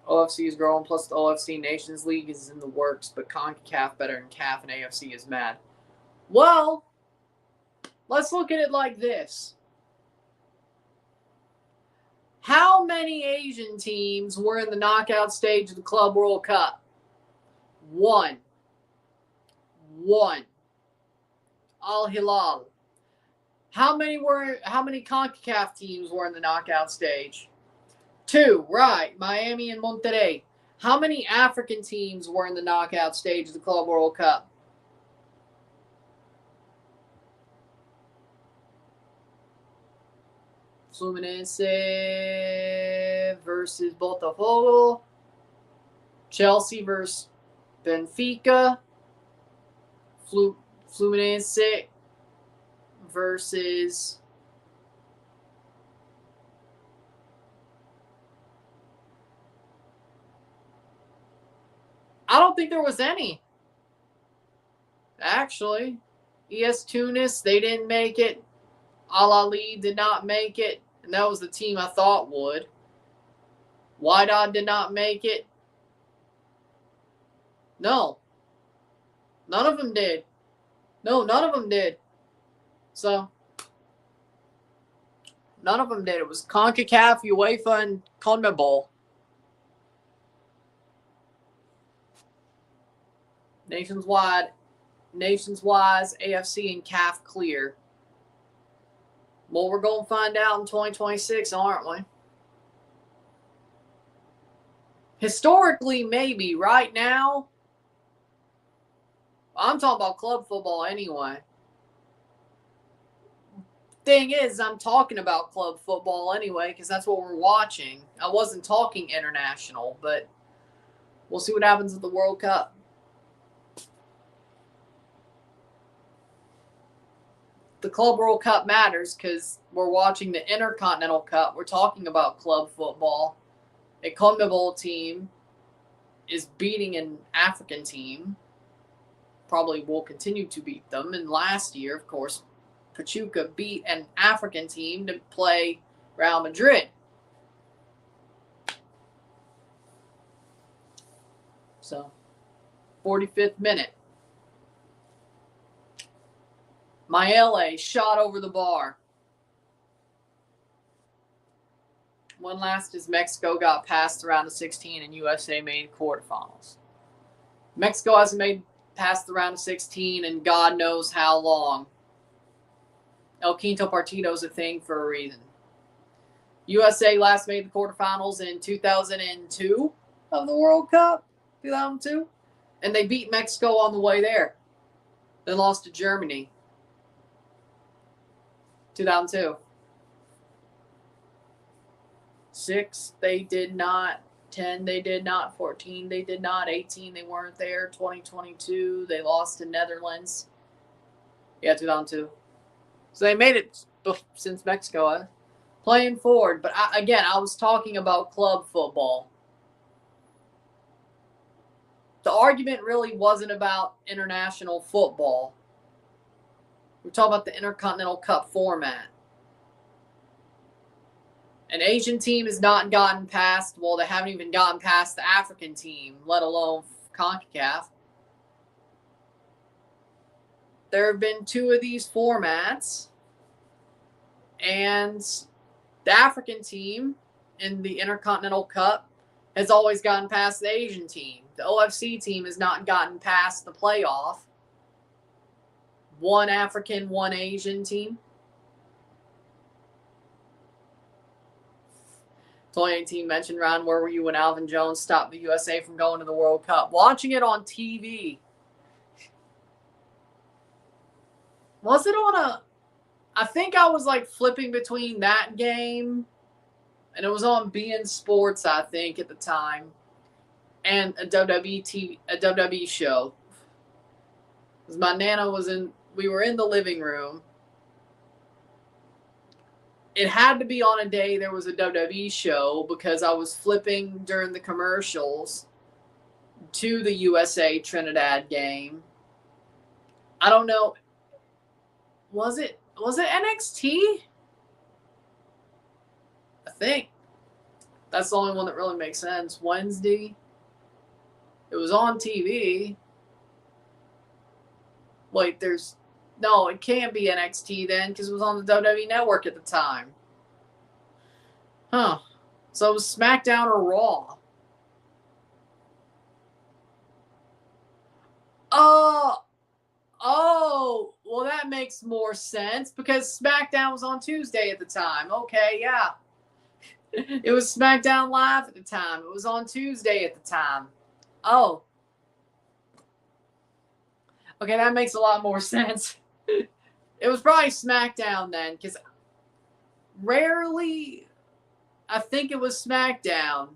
OFC is growing, plus the OFC Nations League is in the works, but CONCACAF better than CAF and AFC is mad. Well, let's look at it like this. How many Asian teams were in the knockout stage of the Club World Cup? One. Al Hilal. How many CONCACAF teams were in the knockout stage? 2, right. Miami and Monterrey. How many African teams were in the knockout stage of the Club World Cup? Fluminense versus Botafogo. Chelsea versus Benfica. Fluminense versus I don't think there was any. Actually, ES Tunis, they didn't make it. Al-Ali did not make it, and that was the team I thought would. Wydad did not make it. No. None of them did. No, none of them did. So, none of them did. It was CONCACAF, UEFA, and CONMEBOL. Nations-wise, AFC and CAF clear. Well, we're going to find out in 2026, aren't we? Historically, maybe. Right now, I'm talking about club football anyway. Thing is, I'm talking about club football anyway because that's what we're watching. I wasn't talking international, but we'll see what happens at the World Cup. The Club World Cup matters because we're watching the Intercontinental Cup. We're talking about club football. A CONMEBOL team is beating an African team. Probably will continue to beat them. And last year, of course, Pachuca beat an African team to play Real Madrid. So, 45th minute. Maele shot over the bar. One last as Mexico got past the round of 16 and USA made quarterfinals. Mexico hasn't made past the round of 16 and God knows how long. El Quinto Partido is a thing for a reason. USA last made the quarterfinals in 2002 of the World Cup, 2002. And they beat Mexico on the way there. Then lost to Germany, 2002. 6, they did not. 10, they did not. 14, they did not. 18, they weren't there. 2022, they lost to Netherlands. Yeah, 2002. So they made it since Mexico. Playing forward. But I was talking about club football. The argument really wasn't about international football. We're talking about the Intercontinental Cup format. An Asian team has not gotten past, well, they haven't even gotten past the African team, let alone CONCACAF. There have been 2 of these formats, and the African team in the Intercontinental Cup has always gotten past the Asian team. The OFC team has not gotten past the playoff. 1 African, 1 Asian team. 2018 mentioned, Ron, where were you when Alvin Jones stopped the USA from going to the World Cup? Watching it on TV. Was it on I think I was like flipping between that game, and it was on beIN Sports, I think, at the time, and a WWE show. Because my Nana we were in the living room. It had to be on a day there was a WWE show because I was flipping during the commercials to the USA Trinidad game. I don't know. Was it NXT? I think. That's the only one that really makes sense. Wednesday. It was on TV. Wait, no, it can't be NXT then because it was on the WWE Network at the time. Huh. So it was SmackDown or Raw. Oh, well, that makes more sense because SmackDown was on Tuesday at the time. Okay, yeah. It was SmackDown Live at the time. It was on Tuesday at the time. Oh. Okay, that makes a lot more sense. It was probably SmackDown then, because rarely, I think it was SmackDown.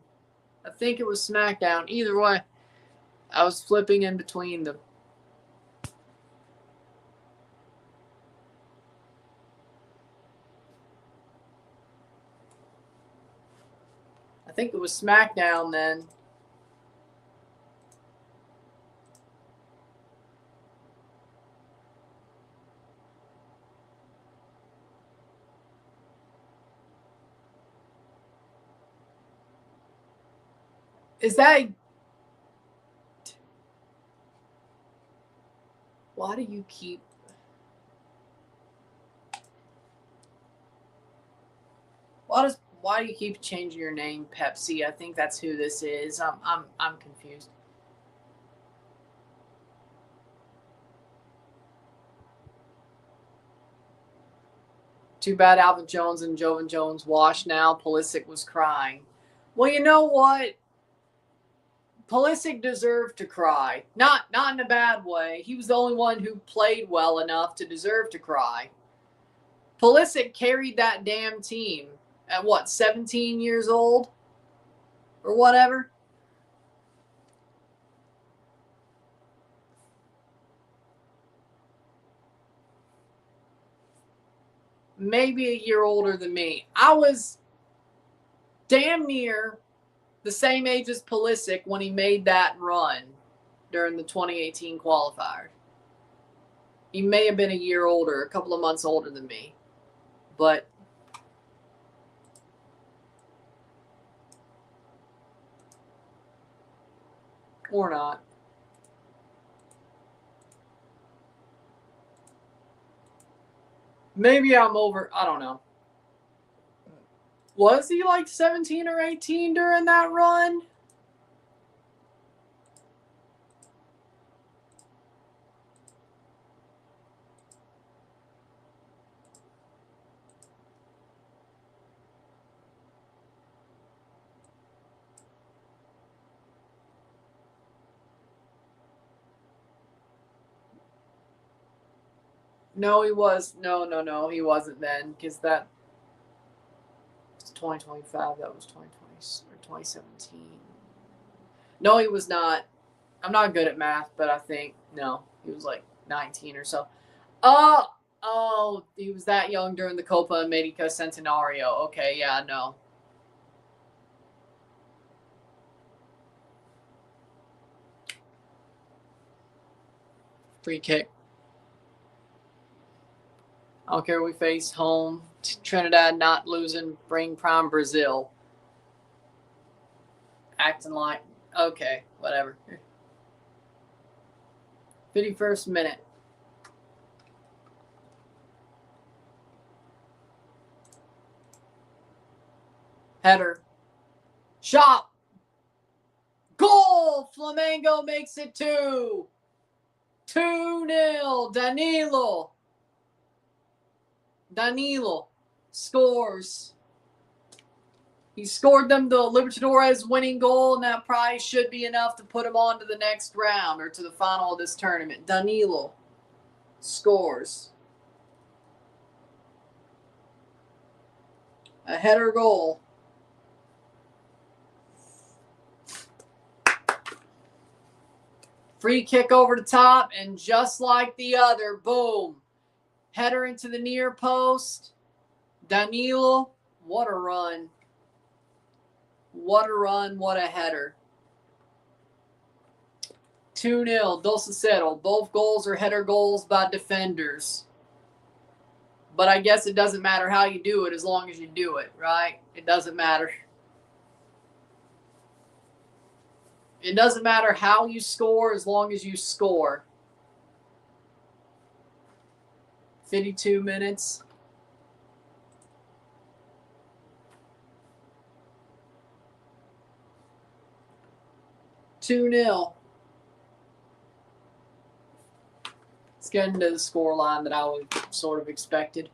Either way, I was flipping in between them. I think it was SmackDown then. Is that... Why do you keep... Why do you keep changing your name, Pepsi? I think that's who this is. I'm confused. Too bad Alvin Jones and Jovan Jones washed now. Pulisic was crying. Well, you know what? Pulisic deserved to cry. Not in a bad way. He was the only one who played well enough to deserve to cry. Pulisic carried that damn team at what, 17 years old? Or whatever? Maybe a year older than me. I was damn near the same age as Pulisic when he made that run during the 2018 qualifier. He may have been a year older, a couple of months older than me. But or not. Maybe I'm over. I don't know. Was he like 17 or 18 during that run? No, he was. No. He wasn't then, because that was 2025. That was 2020 or 2017. No, he was not. I'm not good at math, but I think no, he was like 19 or so. Oh, he was that young during the Copa America Centenario. Okay, yeah, no. Free kick. I don't care who we face. Home. Trinidad not losing. Bring prime Brazil. Acting like, okay, whatever. 51st minute. Header. Shot. Goal! Flamengo makes it 2. 2-0. Danilo scores. He scored them the Libertadores winning goal, and that prize should be enough to put him on to the next round or to the final of this tournament. Danilo scores. A header goal. Free kick over the top, and just like the other, boom. Header into the near post. Danilo, what a run. What a run, what a header. 2-0, 2-0. Both goals are header goals by defenders. But I guess it doesn't matter how you do it as long as you do it, right? It doesn't matter. It doesn't matter how you score as long as you score. 52 minutes. Let's get into the scoreline that I would sort of expected.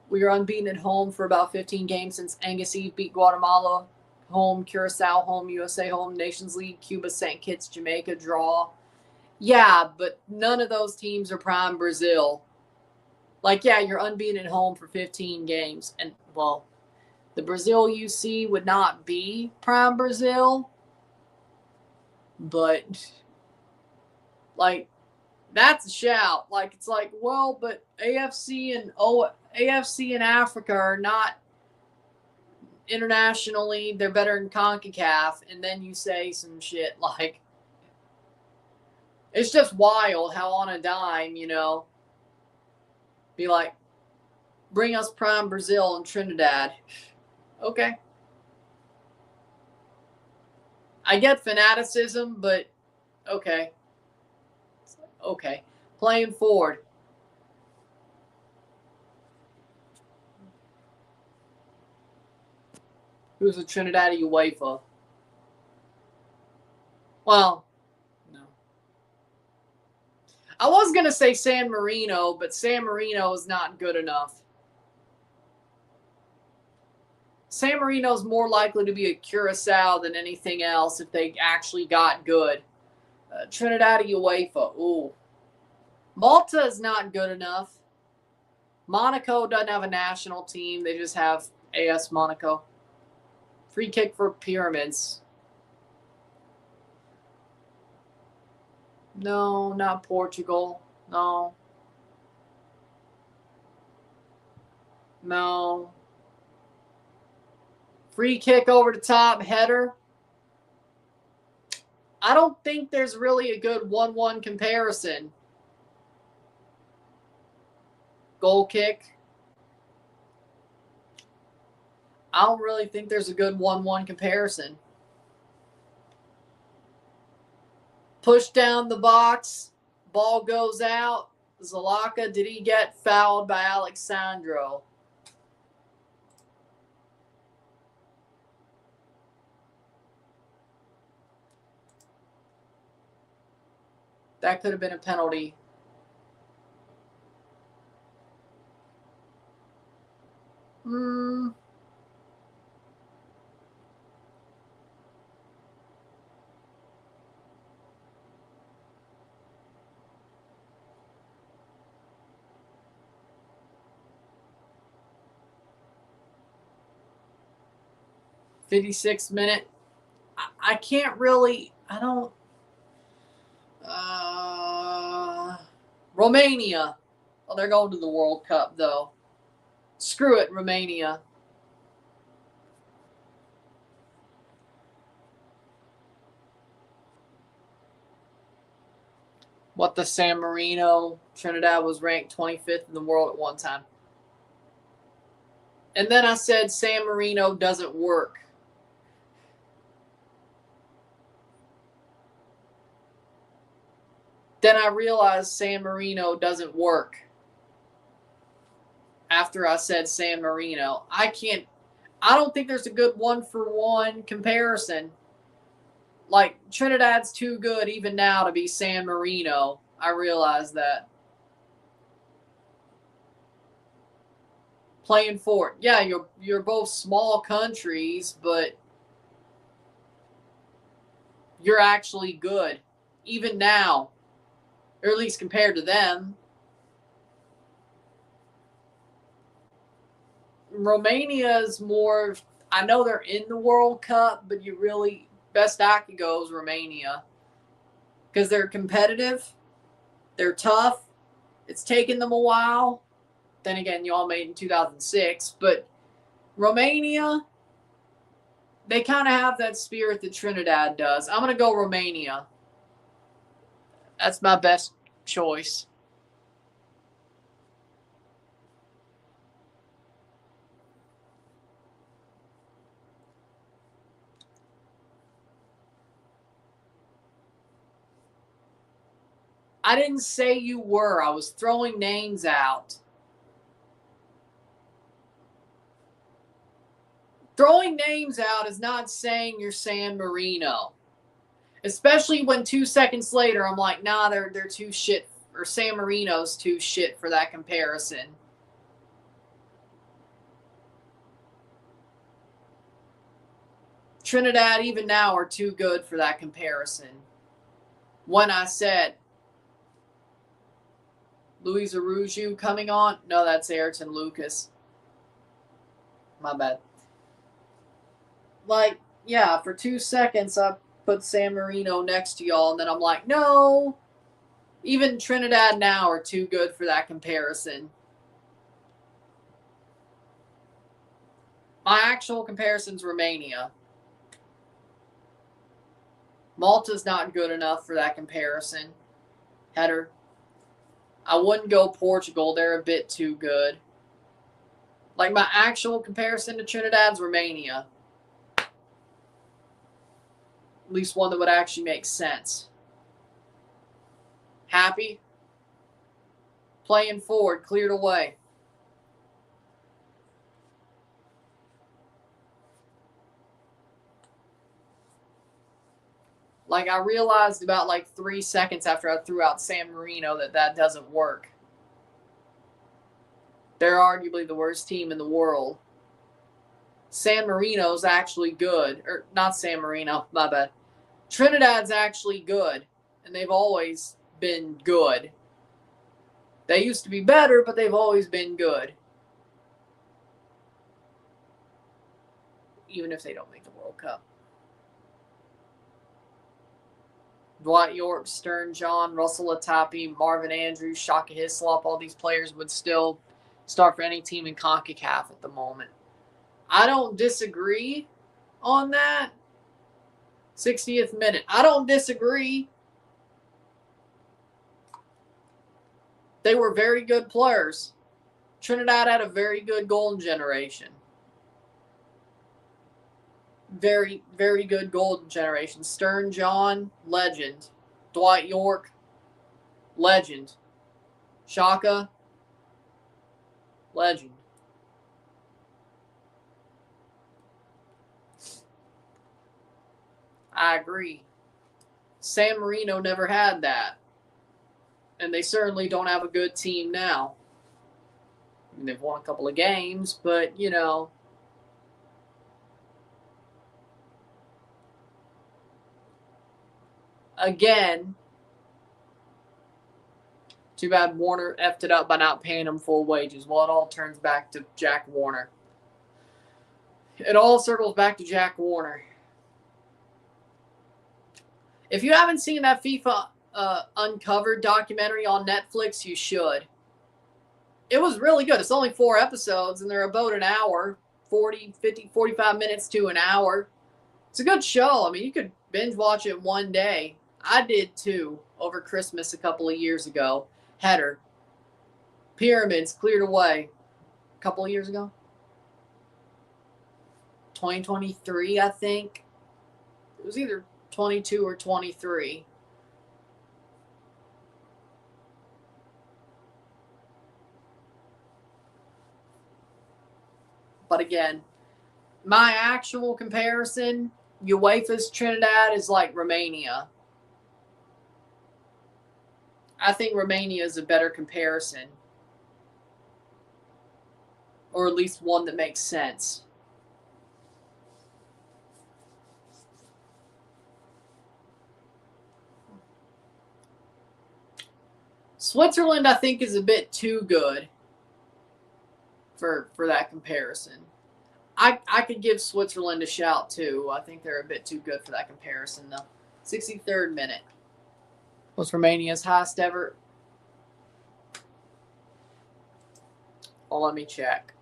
We are unbeaten at home for about 15 games since Angus Eve beat Guatemala home, Curacao home, USA home, Nations League, Cuba, St. Kitts, Jamaica draw. Yeah, but none of those teams are prime Brazil. Like, yeah, you're unbeaten at home for 15 games. And, well, the Brazil you see would not be prime Brazil. But, like, that's a shout. Like, it's like, well, but AFC and Africa are not internationally. They're better than CONCACAF. And then you say some shit like, it's just wild how on a dime, be like, bring us prime Brazil and Trinidad. Okay. I get fanaticism, but okay. Okay. Playing forward. Who's a Trinidad UEFA? Well, no. I was going to say San Marino, but San Marino is not good enough. San Marino is more likely to be a Curacao than anything else if they actually got good. Trinidad UEFA. Ooh. Malta is not good enough. Monaco doesn't have a national team. They just have AS Monaco. Free kick for Pyramids. No, not Portugal. No. Free kick over the top, header. I don't think there's really a good 1-1 comparison. Goal kick. I don't really think there's a good 1-1 comparison. Push down the box. Ball goes out. Zalaka, did he get fouled by Alexandro? That could have been a penalty. Hmm. '56th minute. I can't really. I don't. Romania. Oh, they're going to the World Cup, though. Screw it, Romania. What the San Marino? Trinidad was ranked 25th in the world at one time. And then I said San Marino doesn't work. Then I realized San Marino doesn't work. After I said San Marino, I don't think there's a good 1-for-1 comparison. Like, Trinidad's too good even now to be San Marino. I realize that. Playing for it. Yeah, you're both small countries, but you're actually good. Even now. Or at least compared to them. Romania is more, I know they're in the World Cup, but you really, best I could go is Romania. Because they're competitive. They're tough. It's taken them a while. Then again, you all made in 2006. But Romania, they kind of have that spirit that Trinidad does. I'm going to go Romania. That's my best choice. I didn't say you were. I was throwing names out. Throwing names out is not saying you're San Marino. Especially when 2 seconds later, I'm like, nah, they're too shit, or San Marino's too shit for that comparison. Trinidad, even now, are too good for that comparison. When I said, Luis Arujo coming on? No, that's Ayrton Lucas. My bad. Like, yeah, for 2 seconds, I put San Marino next to y'all, and then I'm like, no. Even Trinidad now are too good for that comparison. My actual comparison's Romania. Malta's not good enough for that comparison. Header. I wouldn't go Portugal. They're a bit too good. Like, my actual comparison to Trinidad's Romania. At least one that would actually make sense. Happy? Playing forward. Cleared away. Like, I realized about 3 seconds after I threw out San Marino that doesn't work. They're arguably the worst team in the world. San Marino's actually good. Or, not San Marino, my bad. Trinidad's actually good. And they've always been good. They used to be better, but they've always been good. Even if they don't make the World Cup. Dwight York, Stern John, Russell Latapi, Marvin Andrews, Shaka Hislop, all these players would still start for any team in CONCACAF at the moment. I don't disagree on that. 60th minute. I don't disagree. They were very good players. Trinidad had a very good golden generation. Very, very good golden generation. Stern John, legend. Dwight York, legend. Shaka, legend. I agree. San Marino never had that. And they certainly don't have a good team now. I mean, they've won a couple of games, but, you know. Again, too bad Warner effed it up by not paying him full wages. Well, it all turns back to Jack Warner. It all circles back to Jack Warner. If you haven't seen that FIFA Uncovered documentary on Netflix, you should. It was really good. It's only 4 episodes, and they're about an hour, 40, 50, 45 minutes to an hour. It's a good show. I mean, you could binge watch it one day. I did too over Christmas a couple of years ago. Header. Pyramids cleared away a couple of years ago. 2023, I think. It was either 22 or 23. But again, my actual comparison, UEFA's Trinidad is like Romania. I think Romania is a better comparison. Or at least one that makes sense. Switzerland, I think, is a bit too good for that comparison. I could give Switzerland a shout, too. I think they're a bit too good for that comparison, though. 63rd minute. Was Romania's highest ever? Well, let me check.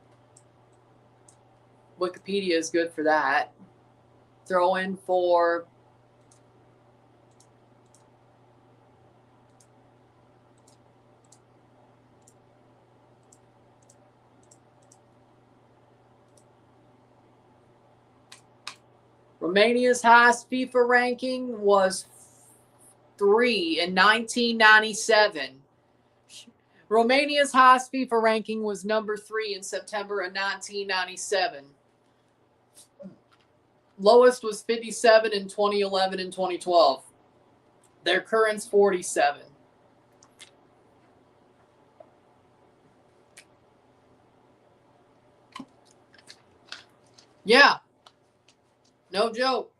Wikipedia is good for that. Throw in for Romania's highest FIFA ranking was 3 in 1997. Romania's highest FIFA ranking was number 3 in September of 1997. Lowest was 57 in 2011 and 2012. Their current's 47. Yeah. No joke.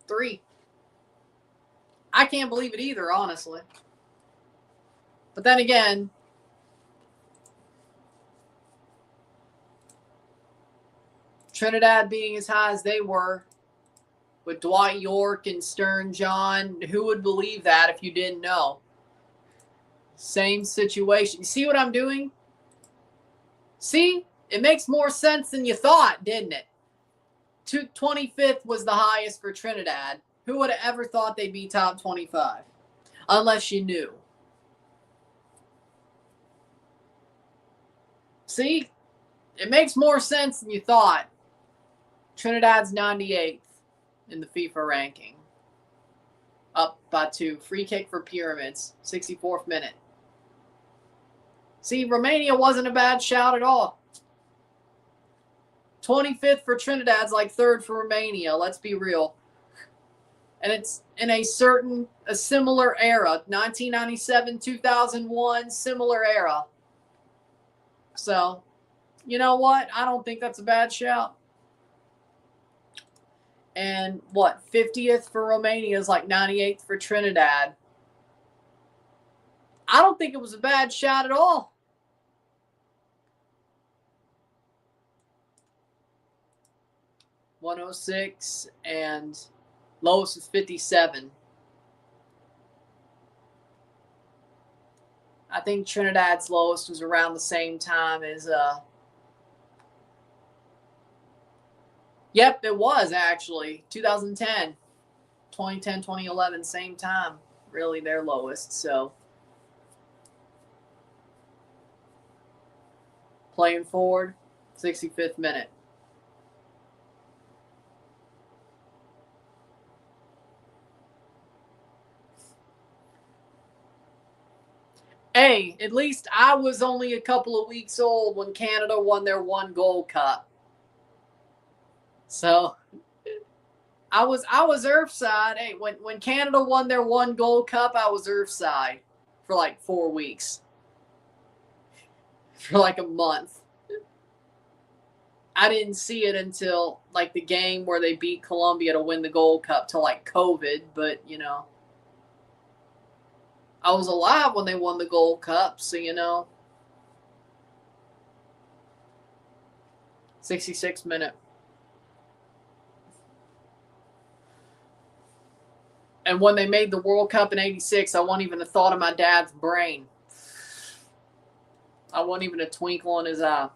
3. I can't believe it either, honestly. But then again, Trinidad being as high as they were, with Dwight York and Stern John, who would believe that if you didn't know? Same situation. You see what I'm doing? See? It makes more sense than you thought, didn't it? 25th was the highest for Trinidad. Who would have ever thought they'd be top 25? Unless you knew. See? It makes more sense than you thought. Trinidad's 98th in the FIFA ranking. Up by 2. Free kick for Pyramids. 64th minute. See, Romania wasn't a bad shout at all. 25th for Trinidad's like 3rd for Romania. Let's be real. And it's in a similar era. 1997, 2001, similar era. So, you know what? I don't think that's a bad shout. And what? 50th for Romania is like 98th for Trinidad. I don't think it was a bad shout at all. $106 and lowest is 57. I think Trinidad's lowest was around the same time as Yep, it was actually 2010, 2010, 2011, same time. Really their lowest. So playing forward, 65th minute. Hey, at least I was only a couple of weeks old when Canada won their 1-goal cup. So I was Earthside. Hey, when Canada won their 1-goal cup, I was Earthside for like 4 weeks. For like a month. I didn't see it until like the game where they beat Colombia to win the Gold Cup till like COVID, but you know. I was alive when they won the Gold Cup, so you know. 66 minute. And when they made the World Cup in 86, I wasn't even a thought of my dad's brain. I wasn't even a twinkle in his eye.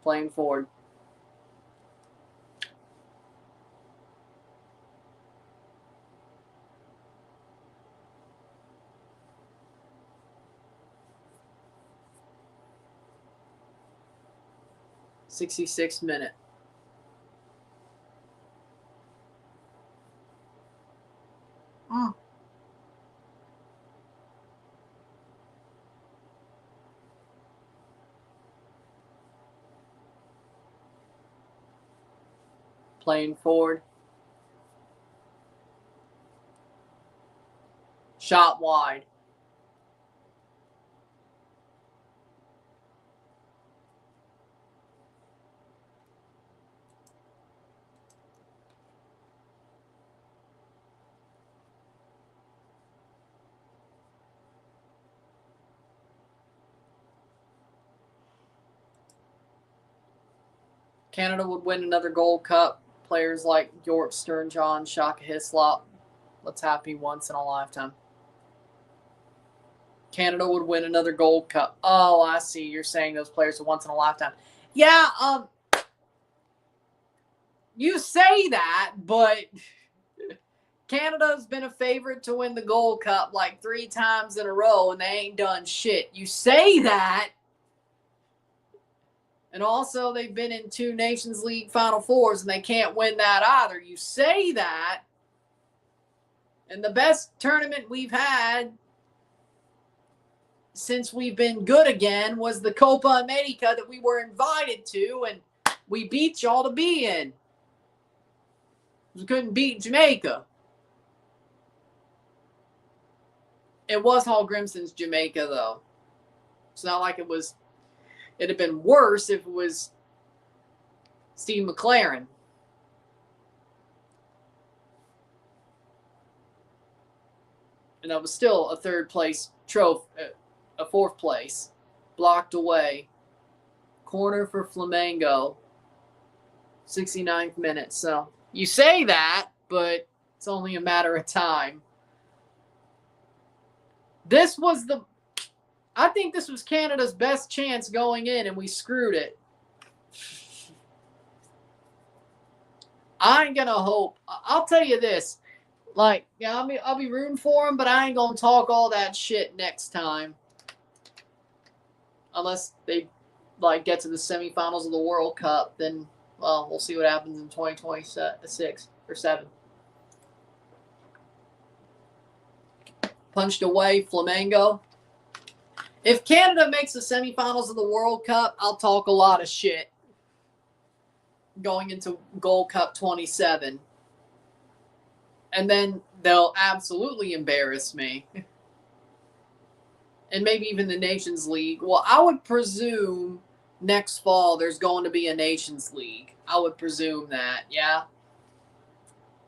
Playing forward. '66 minute. Playing forward. Shot wide. Canada would win another Gold Cup. Players like York, Stern-John, Shaka Hislop. Let's happy once in a lifetime. Canada would win another Gold Cup. Oh, I see. You're saying those players are once in a lifetime. Yeah, you say that, but Canada's been a favorite to win the Gold Cup like 3 times in a row, and they ain't done shit. You say that. And also, they've been in 2 Nations League Final Fours, and they can't win that either. You say that. And the best tournament we've had since we've been good again was the Copa America that we were invited to, and we beat y'all to be in. We couldn't beat Jamaica. It was Hall Grimson's Jamaica, though. It's not like it'd have been worse if it was Steve McLaren. And that was still a 3rd place trophy, a 4th place, blocked away. Corner for Flamengo, 69th minute. So you say that, but it's only a matter of time. I think this was Canada's best chance going in, and we screwed it. I ain't gonna hope. I'll tell you this. Like, yeah, I'll be rooting for them, but I ain't gonna talk all that shit next time. Unless they like get to the semifinals of the World Cup, then well, we'll see what happens in 2026 or 7. Punched away, Flamengo. If Canada makes the semifinals of the World Cup, I'll talk a lot of shit going into Gold Cup 27. And then they'll absolutely embarrass me. And maybe even the Nations League. Well, I would presume next fall there's going to be a Nations League. I would presume that, yeah?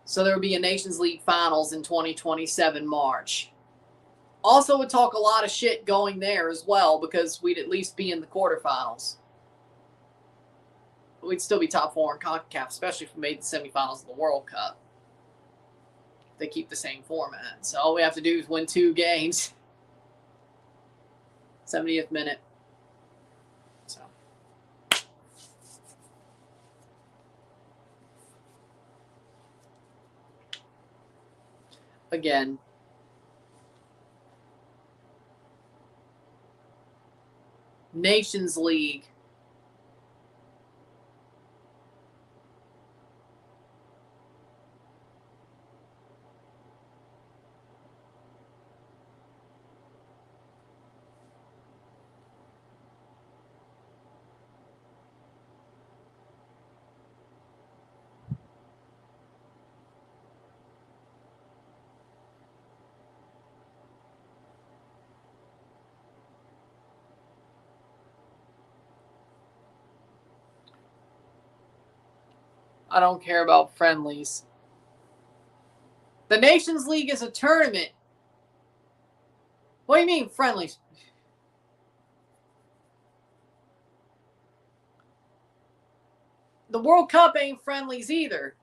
So there will be a Nations League finals in 2027 March. Also would talk a lot of shit going there as well, because we'd at least be in the quarterfinals. We'd still be top 4 in CONCACAF, especially if we made the semifinals of the World Cup. They keep the same format. So all we have to do is win 2 games. 70th minute. again. Nations League. I don't care about friendlies. The Nations League is a tournament. What do you mean, friendlies? The World Cup ain't friendlies either.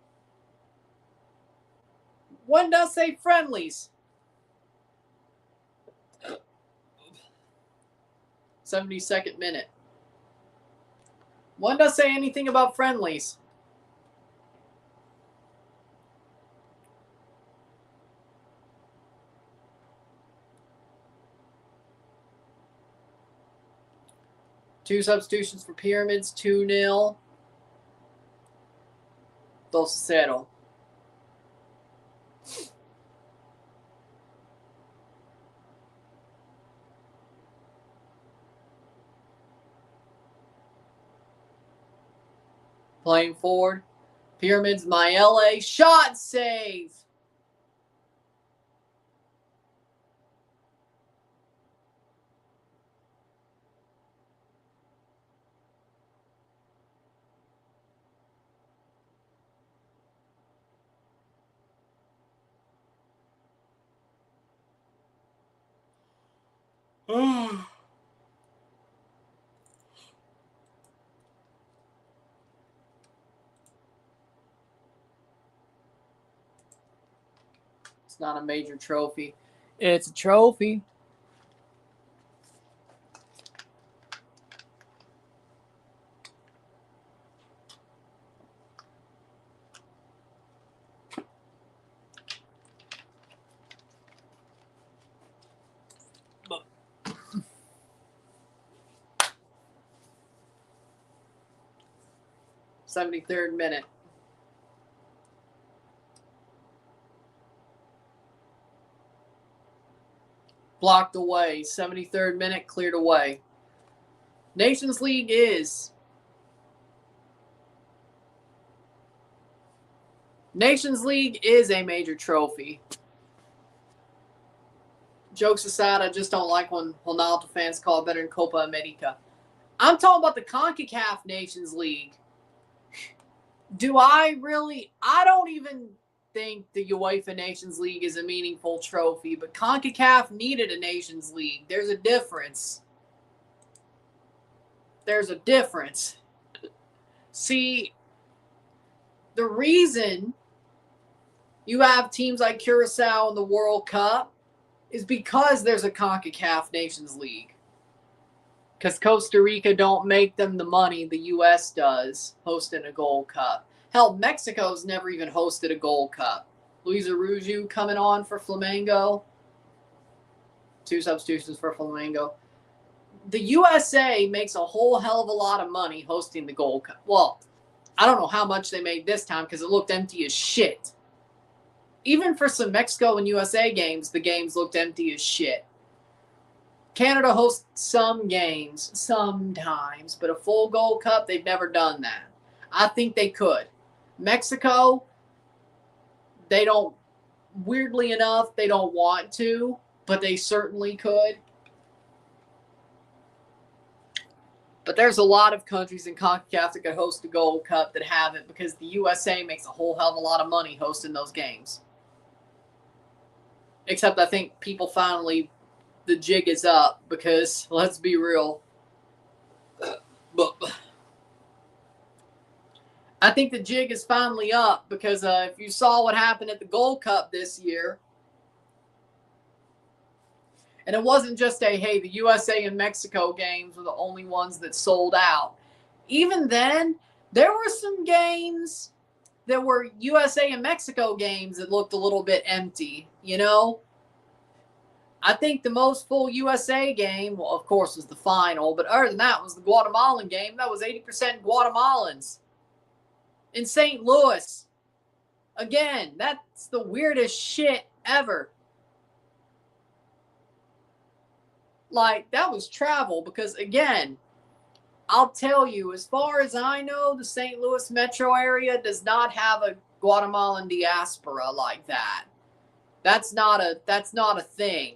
One does say friendlies. 72nd minute. One does say anything about friendlies. Two substitutions for Pyramids, 2-0. 2-0. Playing forward. Pyramids, Maele, shot save. It's not a major trophy. It's a trophy. But 73rd minute. Blocked away. 73rd minute, cleared away. Nations League is a major trophy. Jokes aside, I just don't like when Ronaldo fans call it better than Copa America. I'm talking about the CONCACAF Nations League. Do I really? I don't even think the UEFA Nations League is a meaningful trophy, but CONCACAF needed a Nations League. There's a difference. There's a difference. See, the reason you have teams like Curacao in the World Cup is because there's a CONCACAF Nations League. Because Costa Rica don't make them the money the U.S. does hosting a Gold Cup. Hell, Mexico's never even hosted a Gold Cup. Luis Araujo coming on for Flamengo. 2 substitutions for Flamengo. The USA makes a whole hell of a lot of money hosting the Gold Cup. Well, I don't know how much they made this time because it looked empty as shit. Even for some Mexico and USA games, the games looked empty as shit. Canada hosts some games, sometimes, but a full Gold Cup, they've never done that. I think they could. Mexico, they don't, weirdly enough, they don't want to, but they certainly could. But there's a lot of countries in CONCACAF that could host a Gold Cup that haven't because the USA makes a whole hell of a lot of money hosting those games. Except I think people finally, the jig is up because, let's be real, I think the jig is finally up because if you saw what happened at the Gold Cup this year, and it wasn't just hey, the USA and Mexico games were the only ones that sold out. Even then, there were some games there were USA and Mexico games that looked a little bit empty, you know? I think the most full USA game, well, of course, was the final, but other than that was the Guatemalan game. That was 80% Guatemalans. In St. Louis. Again, that's the weirdest shit ever. Like, that was travel because, again, I'll tell you, as far as I know, the St. Louis metro area does not have a Guatemalan diaspora like that. That's not a thing.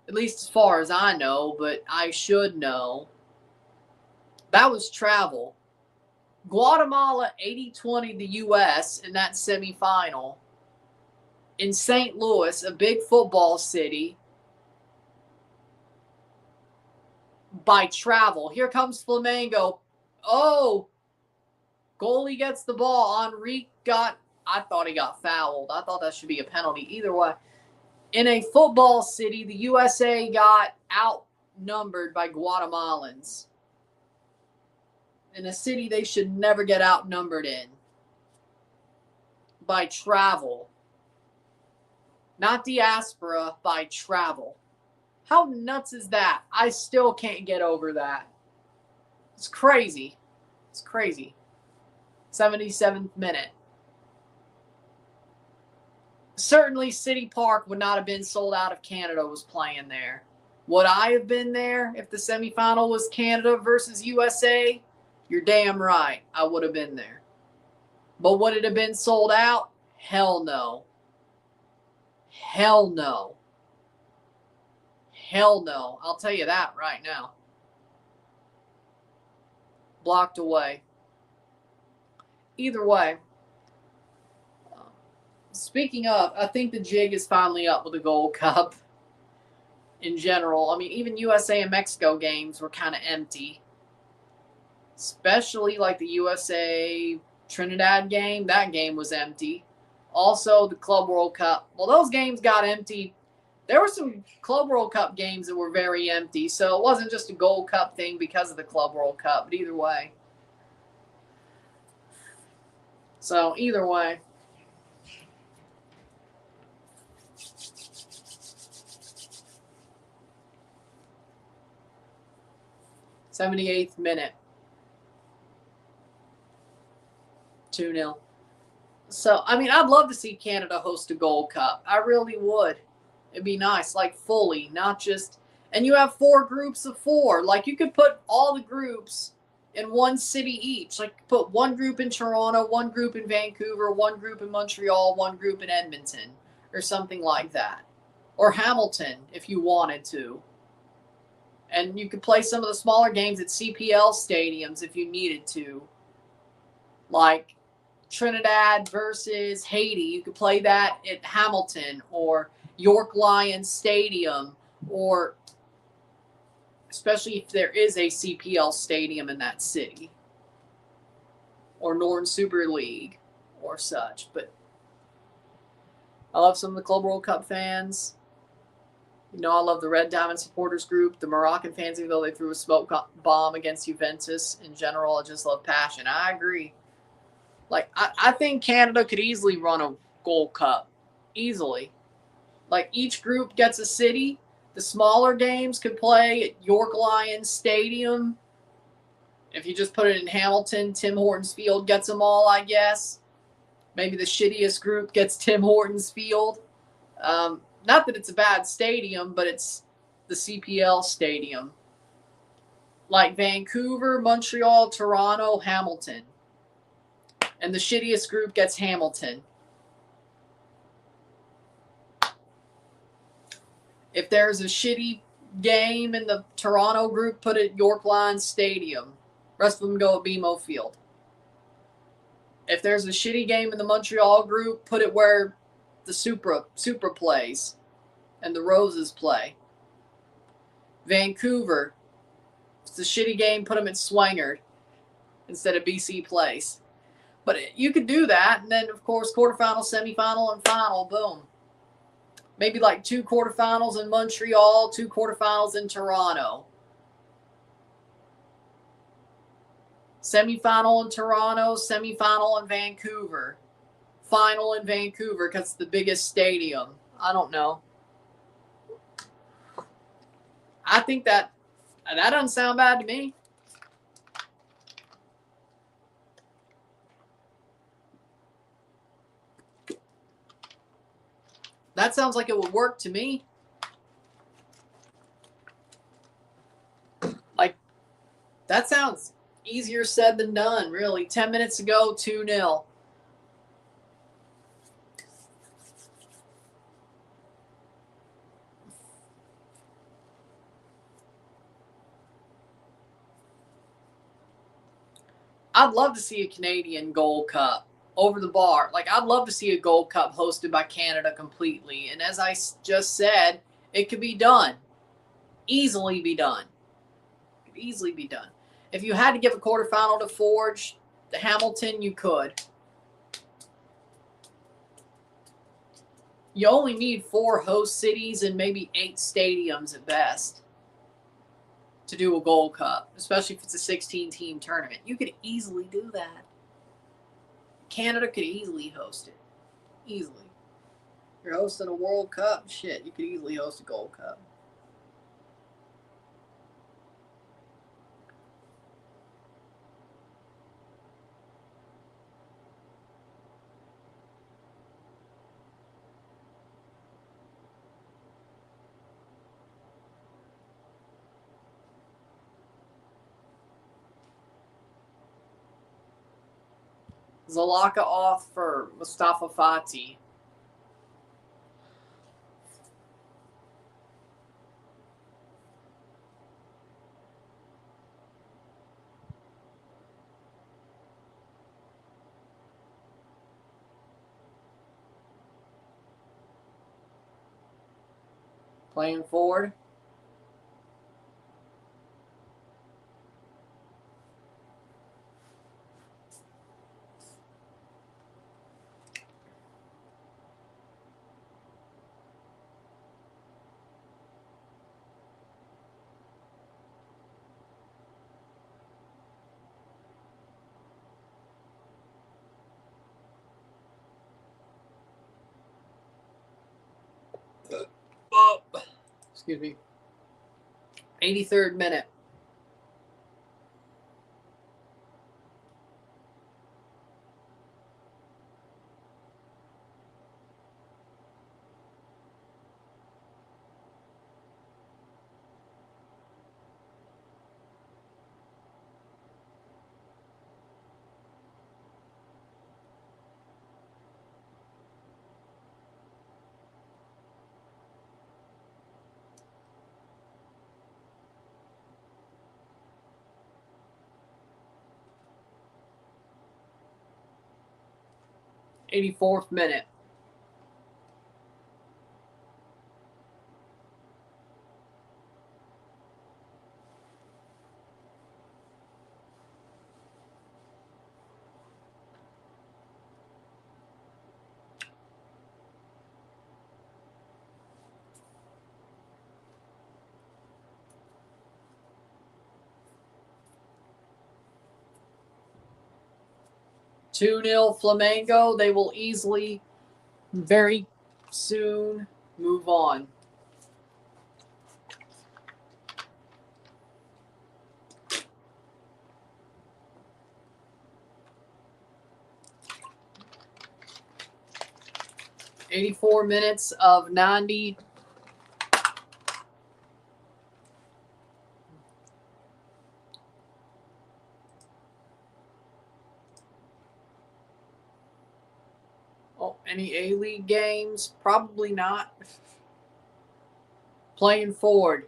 At least as far as I know, but I should know. That was travel. Guatemala 80-20 the U.S. in that semifinal. In St. Louis, a big football city. By travel. Here comes Flamengo. Oh, goalie gets the ball. Henri I thought he got fouled. I thought that should be a penalty. Either way, in a football city, the USA got outnumbered by Guatemalans. In a city they should never get outnumbered in. By travel. Not diaspora, by travel. How nuts is that? I still can't get over that. It's crazy. It's crazy. 77th minute. Certainly City Park would not have been sold out if Canada was playing there. Would I have been there if the semifinal was Canada versus USA? You're damn right. I would have been there. But would it have been sold out? Hell no. Hell no. Hell no. I'll tell you that right now. Blocked away. Either way. Speaking of, I think the jig is finally up with the Gold Cup in general. I mean, even USA and Mexico games were kind of empty. Especially like the USA Trinidad game. That game was empty. Also, the Club World Cup. Well, those games got empty. There were some Club World Cup games that were very empty. So it wasn't just a Gold Cup thing because of the Club World Cup. But either way. So, either way. '78th minute. 2-0. So, I mean, I'd love to see Canada host a Gold Cup. I really would. It'd be nice, like fully, not just... And you have 4 groups of 4. Like, you could put all the groups in one city each. Like, put one group in Toronto, one group in Vancouver, one group in Montreal, one group in Edmonton, or something like that. Or Hamilton, if you wanted to. And you could play some of the smaller games at CPL stadiums if you needed to. Like Trinidad versus Haiti. You could play that at Hamilton or York Lions Stadium, or especially if there is a CPL stadium in that city. Or Northern Super League or such. But I love some of the Club World Cup fans. You know, I love the Red Diamond supporters group, the Moroccan fans, even though they threw a smoke bomb against Juventus. In general, I just love passion. I agree. Like, I think Canada could easily run a Gold Cup. Easily. Like, each group gets a city. The smaller games could play at York Lions Stadium. If you just put it in Hamilton, Tim Hortons Field gets them all, I guess. Maybe the shittiest group gets Tim Hortons Field. Not that it's a bad stadium, but it's the CPL stadium. Like Vancouver, Montreal, Toronto, Hamilton. And the shittiest group gets Hamilton. If there's a shitty game in the Toronto group, put it at York Lions Stadium. Rest of them go at BMO Field. If there's a shitty game in the Montreal group, put it where the Supra plays and the Roses play. Vancouver, if it's a shitty game, put them at Swangard instead of BC Place. But you could do that, and then, of course, quarterfinal, semifinal, and final, boom. Maybe like 2 quarterfinals in Montreal, 2 quarterfinals in Toronto. Semifinal in Toronto, semifinal in Vancouver. Final in Vancouver because it's the biggest stadium. I don't know. I think that doesn't sound bad to me. That sounds like it would work to me. Like, that sounds easier said than done, really. 10 minutes to go, 2-0. I'd love to see a Canadian Gold Cup over the bar. Like, I'd love to see a Gold Cup hosted by Canada completely. And as I just said, it could be done. Easily be done. It could easily be done. If you had to give a quarterfinal to Forge, to Hamilton, you could. You only need 4 host cities and maybe 8 stadiums at best to do a Gold Cup, especially if it's a 16-team tournament. You could easily do that. Canada could easily host it. Easily. You're hosting a World Cup, shit, you could easily host a Gold Cup. Zalaka off for Mustafa Fati. Playing forward. Oh, excuse me. 83rd minute. '84th minute. (2-0) Flamengo. They will easily, very soon, move on. (84 minutes of 90). Oh, any A-League games? Probably not. Playing forward.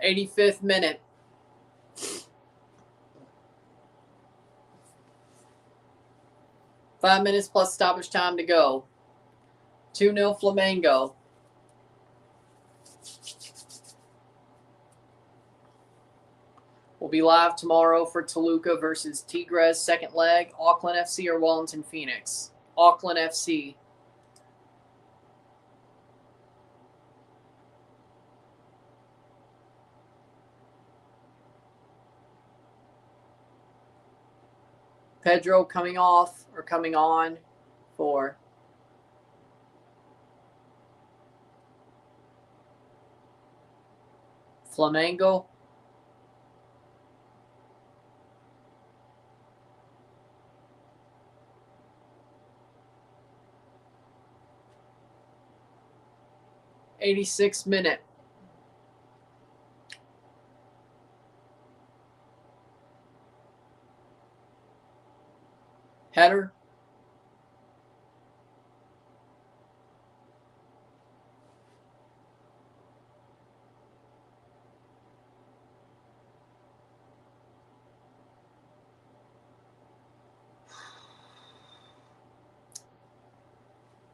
(85th minute). Five minutes plus stoppage time to go. 2-0 Flamengo. We'll be live tomorrow for Toluca versus Tigres, second leg. Auckland FC or Wellington Phoenix? Auckland FC. Pedro coming off or coming on for Flamengo. '86th minute. Header.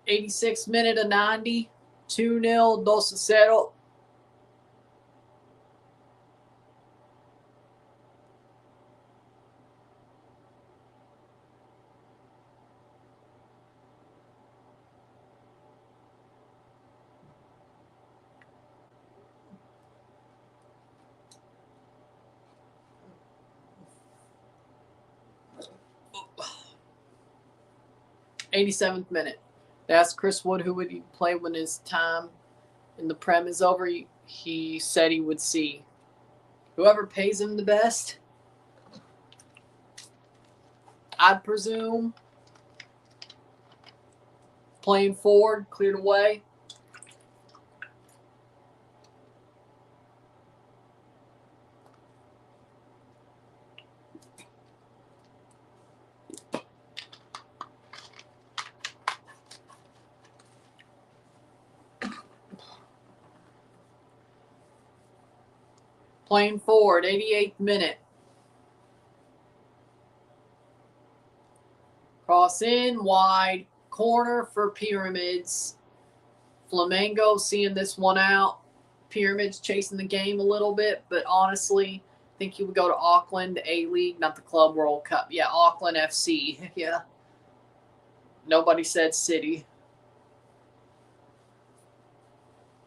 '86th minute of 90. 2-0, 2-0. '87th minute. They asked Chris Wood who would he play when his time in the Prem is over. He said he would see whoever pays him the best. I'd presume playing forward, cleared away. Playing forward, 88th minute. Cross in, wide, corner for Pyramids. Flamengo seeing this one out. Pyramids chasing the game a little bit, but honestly, I think he would go to Auckland, A-League, not the Club World Cup. Yeah, Auckland FC. Yeah. Nobody said City.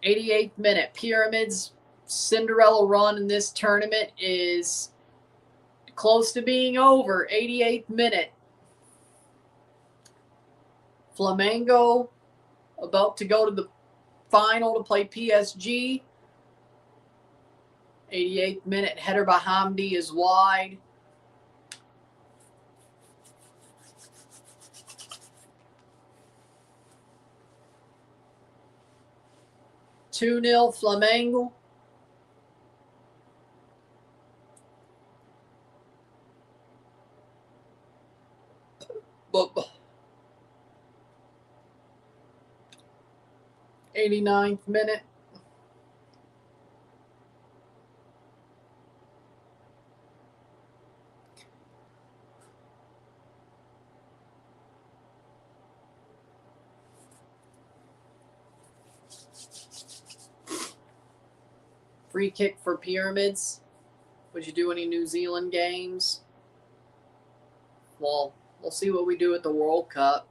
88th minute. Pyramids' Cinderella run in this tournament is close to being over. 88th minute. Flamengo about to go to the final to play PSG. 88th minute. Header by Hamdi is wide. (2-0) Flamengo. But 89th minute. Free kick for Pyramids. Would you do any New Zealand games? Well, we'll see what we do at the World Cup.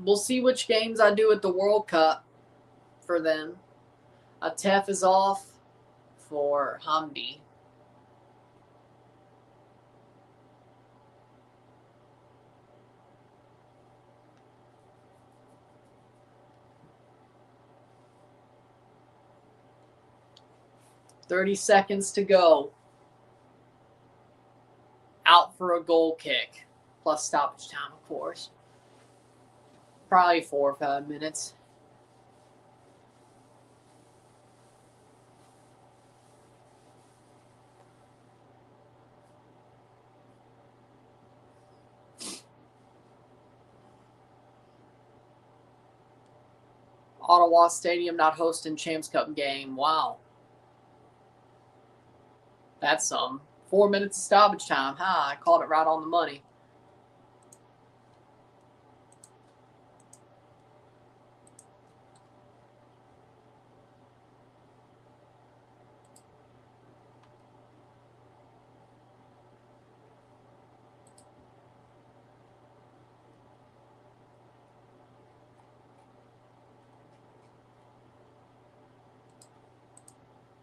We'll see which games I do at the World Cup for them. Atef is off for Hamdi. .30 seconds to go. Out for a goal kick. Plus stoppage time, of course. Probably 4 or 5 minutes. Ottawa Stadium not hosting Champs Cup game. Wow. That's some. 4 minutes of stoppage time. I called it right on the money.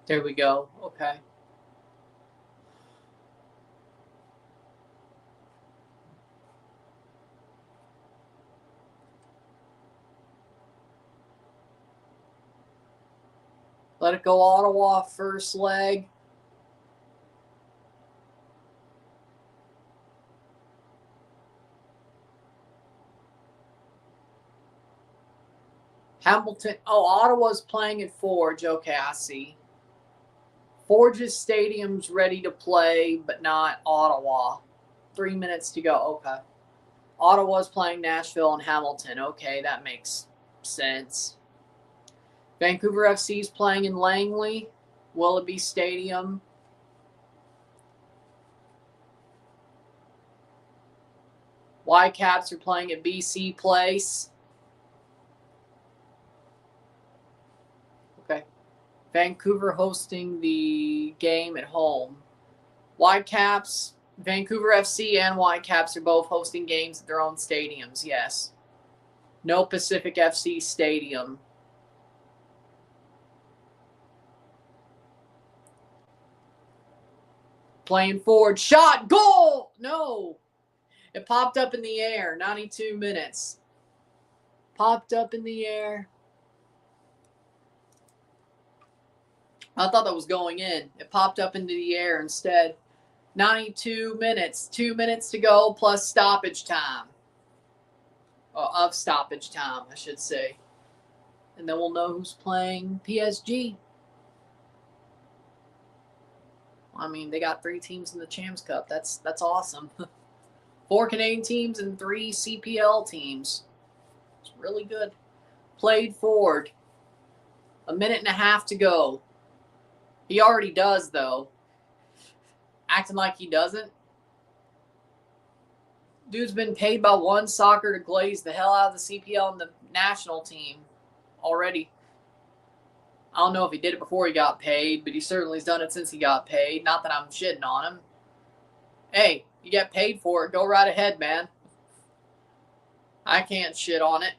There we go. Okay. Let it go, Ottawa, first leg. Hamilton. Oh, Ottawa's playing at Forge. Okay, I see. Forge's stadium's ready to play, but not Ottawa. 3 minutes to go. Okay. Ottawa's playing Nashville and Hamilton. Okay, that makes sense. Vancouver FC's playing in Langley, Willoughby Stadium. Whitecaps are playing at BC Place. Okay. Vancouver hosting the game at home. Whitecaps, Vancouver FC and Whitecaps are both hosting games at their own stadiums, yes. No Pacific FC stadium. Playing forward, shot, goal! No. It popped up in the air, 92 minutes. Popped up in the air. I thought that was going in. It popped up into the air instead. 92 minutes. 2 minutes to go plus stoppage time. Of stoppage time, I should say. And then we'll know who's playing PSG. I mean, they got 3 teams in the Champs Cup. That's awesome. 4 Canadian teams and 3 CPL teams. It's really good. Played forward. 1.5 minutes to go. He already does, though. Acting like he doesn't. Dude's been paid by One Soccer to glaze the hell out of the CPL and the national team already. I don't know if he did it before he got paid, but he certainly has done it since he got paid. Not that I'm shitting on him. Hey, you get paid for it. Go right ahead, man. I can't shit on it.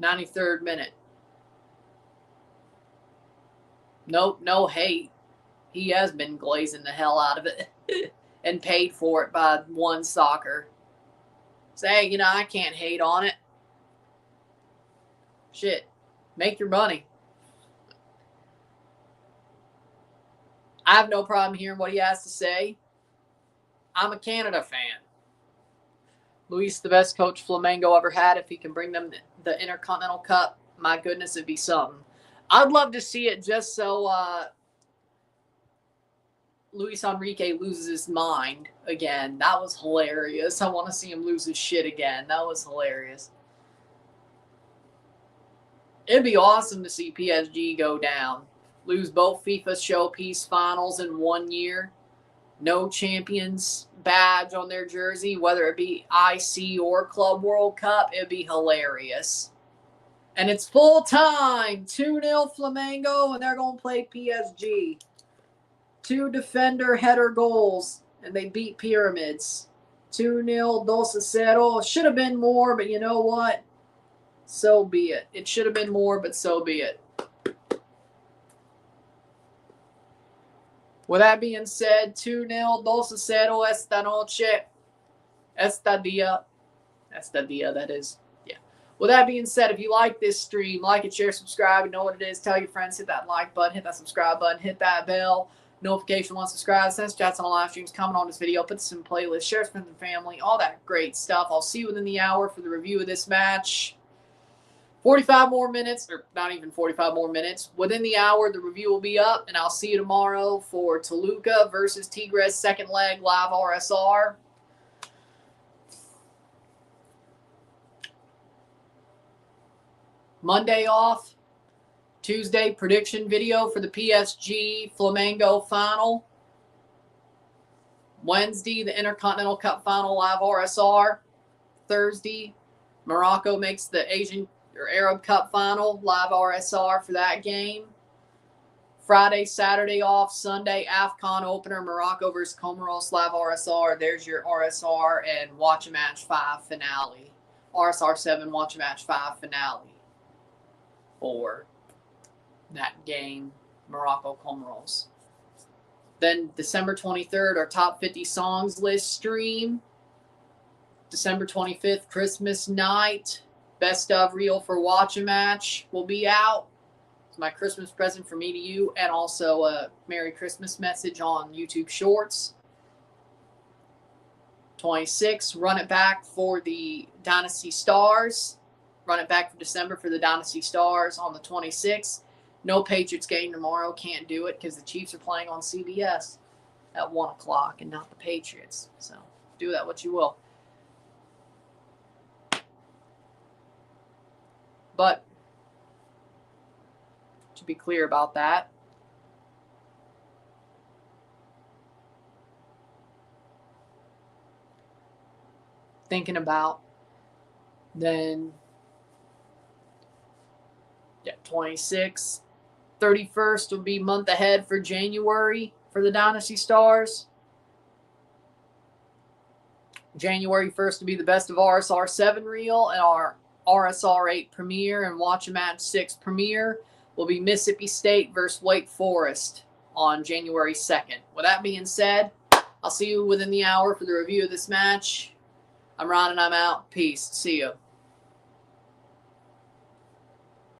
'93rd minute. Nope, no hate. He has been glazing the hell out of it and paid for it by One Soccer. Say, you know, I can't hate on it. Shit, make your money. I have no problem hearing what he has to say. I'm a Canada fan. Luis, the best coach Flamengo ever had. If he can bring them the Intercontinental Cup, my goodness, it'd be something. I'd love to see it just so Luis Enrique loses his mind again. That was hilarious. I want to see him lose his shit again. That was hilarious. It'd be awesome to see PSG go down. Lose both FIFA Showpiece finals in 1 year. No champions badge on their jersey, whether it be IC or Club World Cup. It'd be hilarious. And it's full time. 2-0 Flamengo, and they're going to play PSG. 2 defender header goals, and they beat Pyramids. 2-0, 2-0. Should have been more, but you know what? So be it. It should have been more, but so be it. With that being said, 2-0, 2-0 esta noche. Esta dia, that is. Yeah. With that being said, if you like this stream, like it, share, subscribe. You know what it is. Tell your friends. Hit that like button. Hit that subscribe button. Hit that bell. Notification once subscribed. Send chats on the live streams. Comment on this video. Put this in playlist. Share with friends and family. All that great stuff. I'll see you within the hour for the review of this match. 45 more minutes, or not even 45 more minutes. Within the hour, the review will be up, and I'll see you tomorrow for Toluca versus Tigres second leg live RSR. Monday off. Tuesday, prediction video for the PSG Flamengo final. Wednesday, the Intercontinental Cup final live RSR. Thursday, Morocco makes the Asian or Arab Cup final, live RSR for that game. Friday, Saturday off. Sunday, AFCON opener, Morocco versus Comoros, Slav RSR. There's your RSR and Watch a Match 5 finale. RSR 7 Watch a Match 5 finale for that game, Morocco Comoros. Then December 23rd, our top 50 songs list stream. December 25th, Christmas night, best of reel for Watch a Match will be out. It's my Christmas present for me to you, and also a Merry Christmas message on YouTube Shorts. 26th, run it back for the Dynasty Stars. Run it back for December for the Dynasty Stars on the 26th. No Patriots game tomorrow. Can't do it because the Chiefs are playing on CBS at 1 o'clock and not the Patriots. So do that what you will. But to be clear about that, thinking about then 26th, 31st will be month ahead for January for the Dynasty Stars. January 1st will be the best of RSR 7 reel, and our RSR 8 premiere and Watch a Match 6 premiere will be Mississippi State versus Wake Forest on January 2nd. With that being said, I'll see you within the hour for the review of this match. I'm Ron and I'm out. Peace. See you.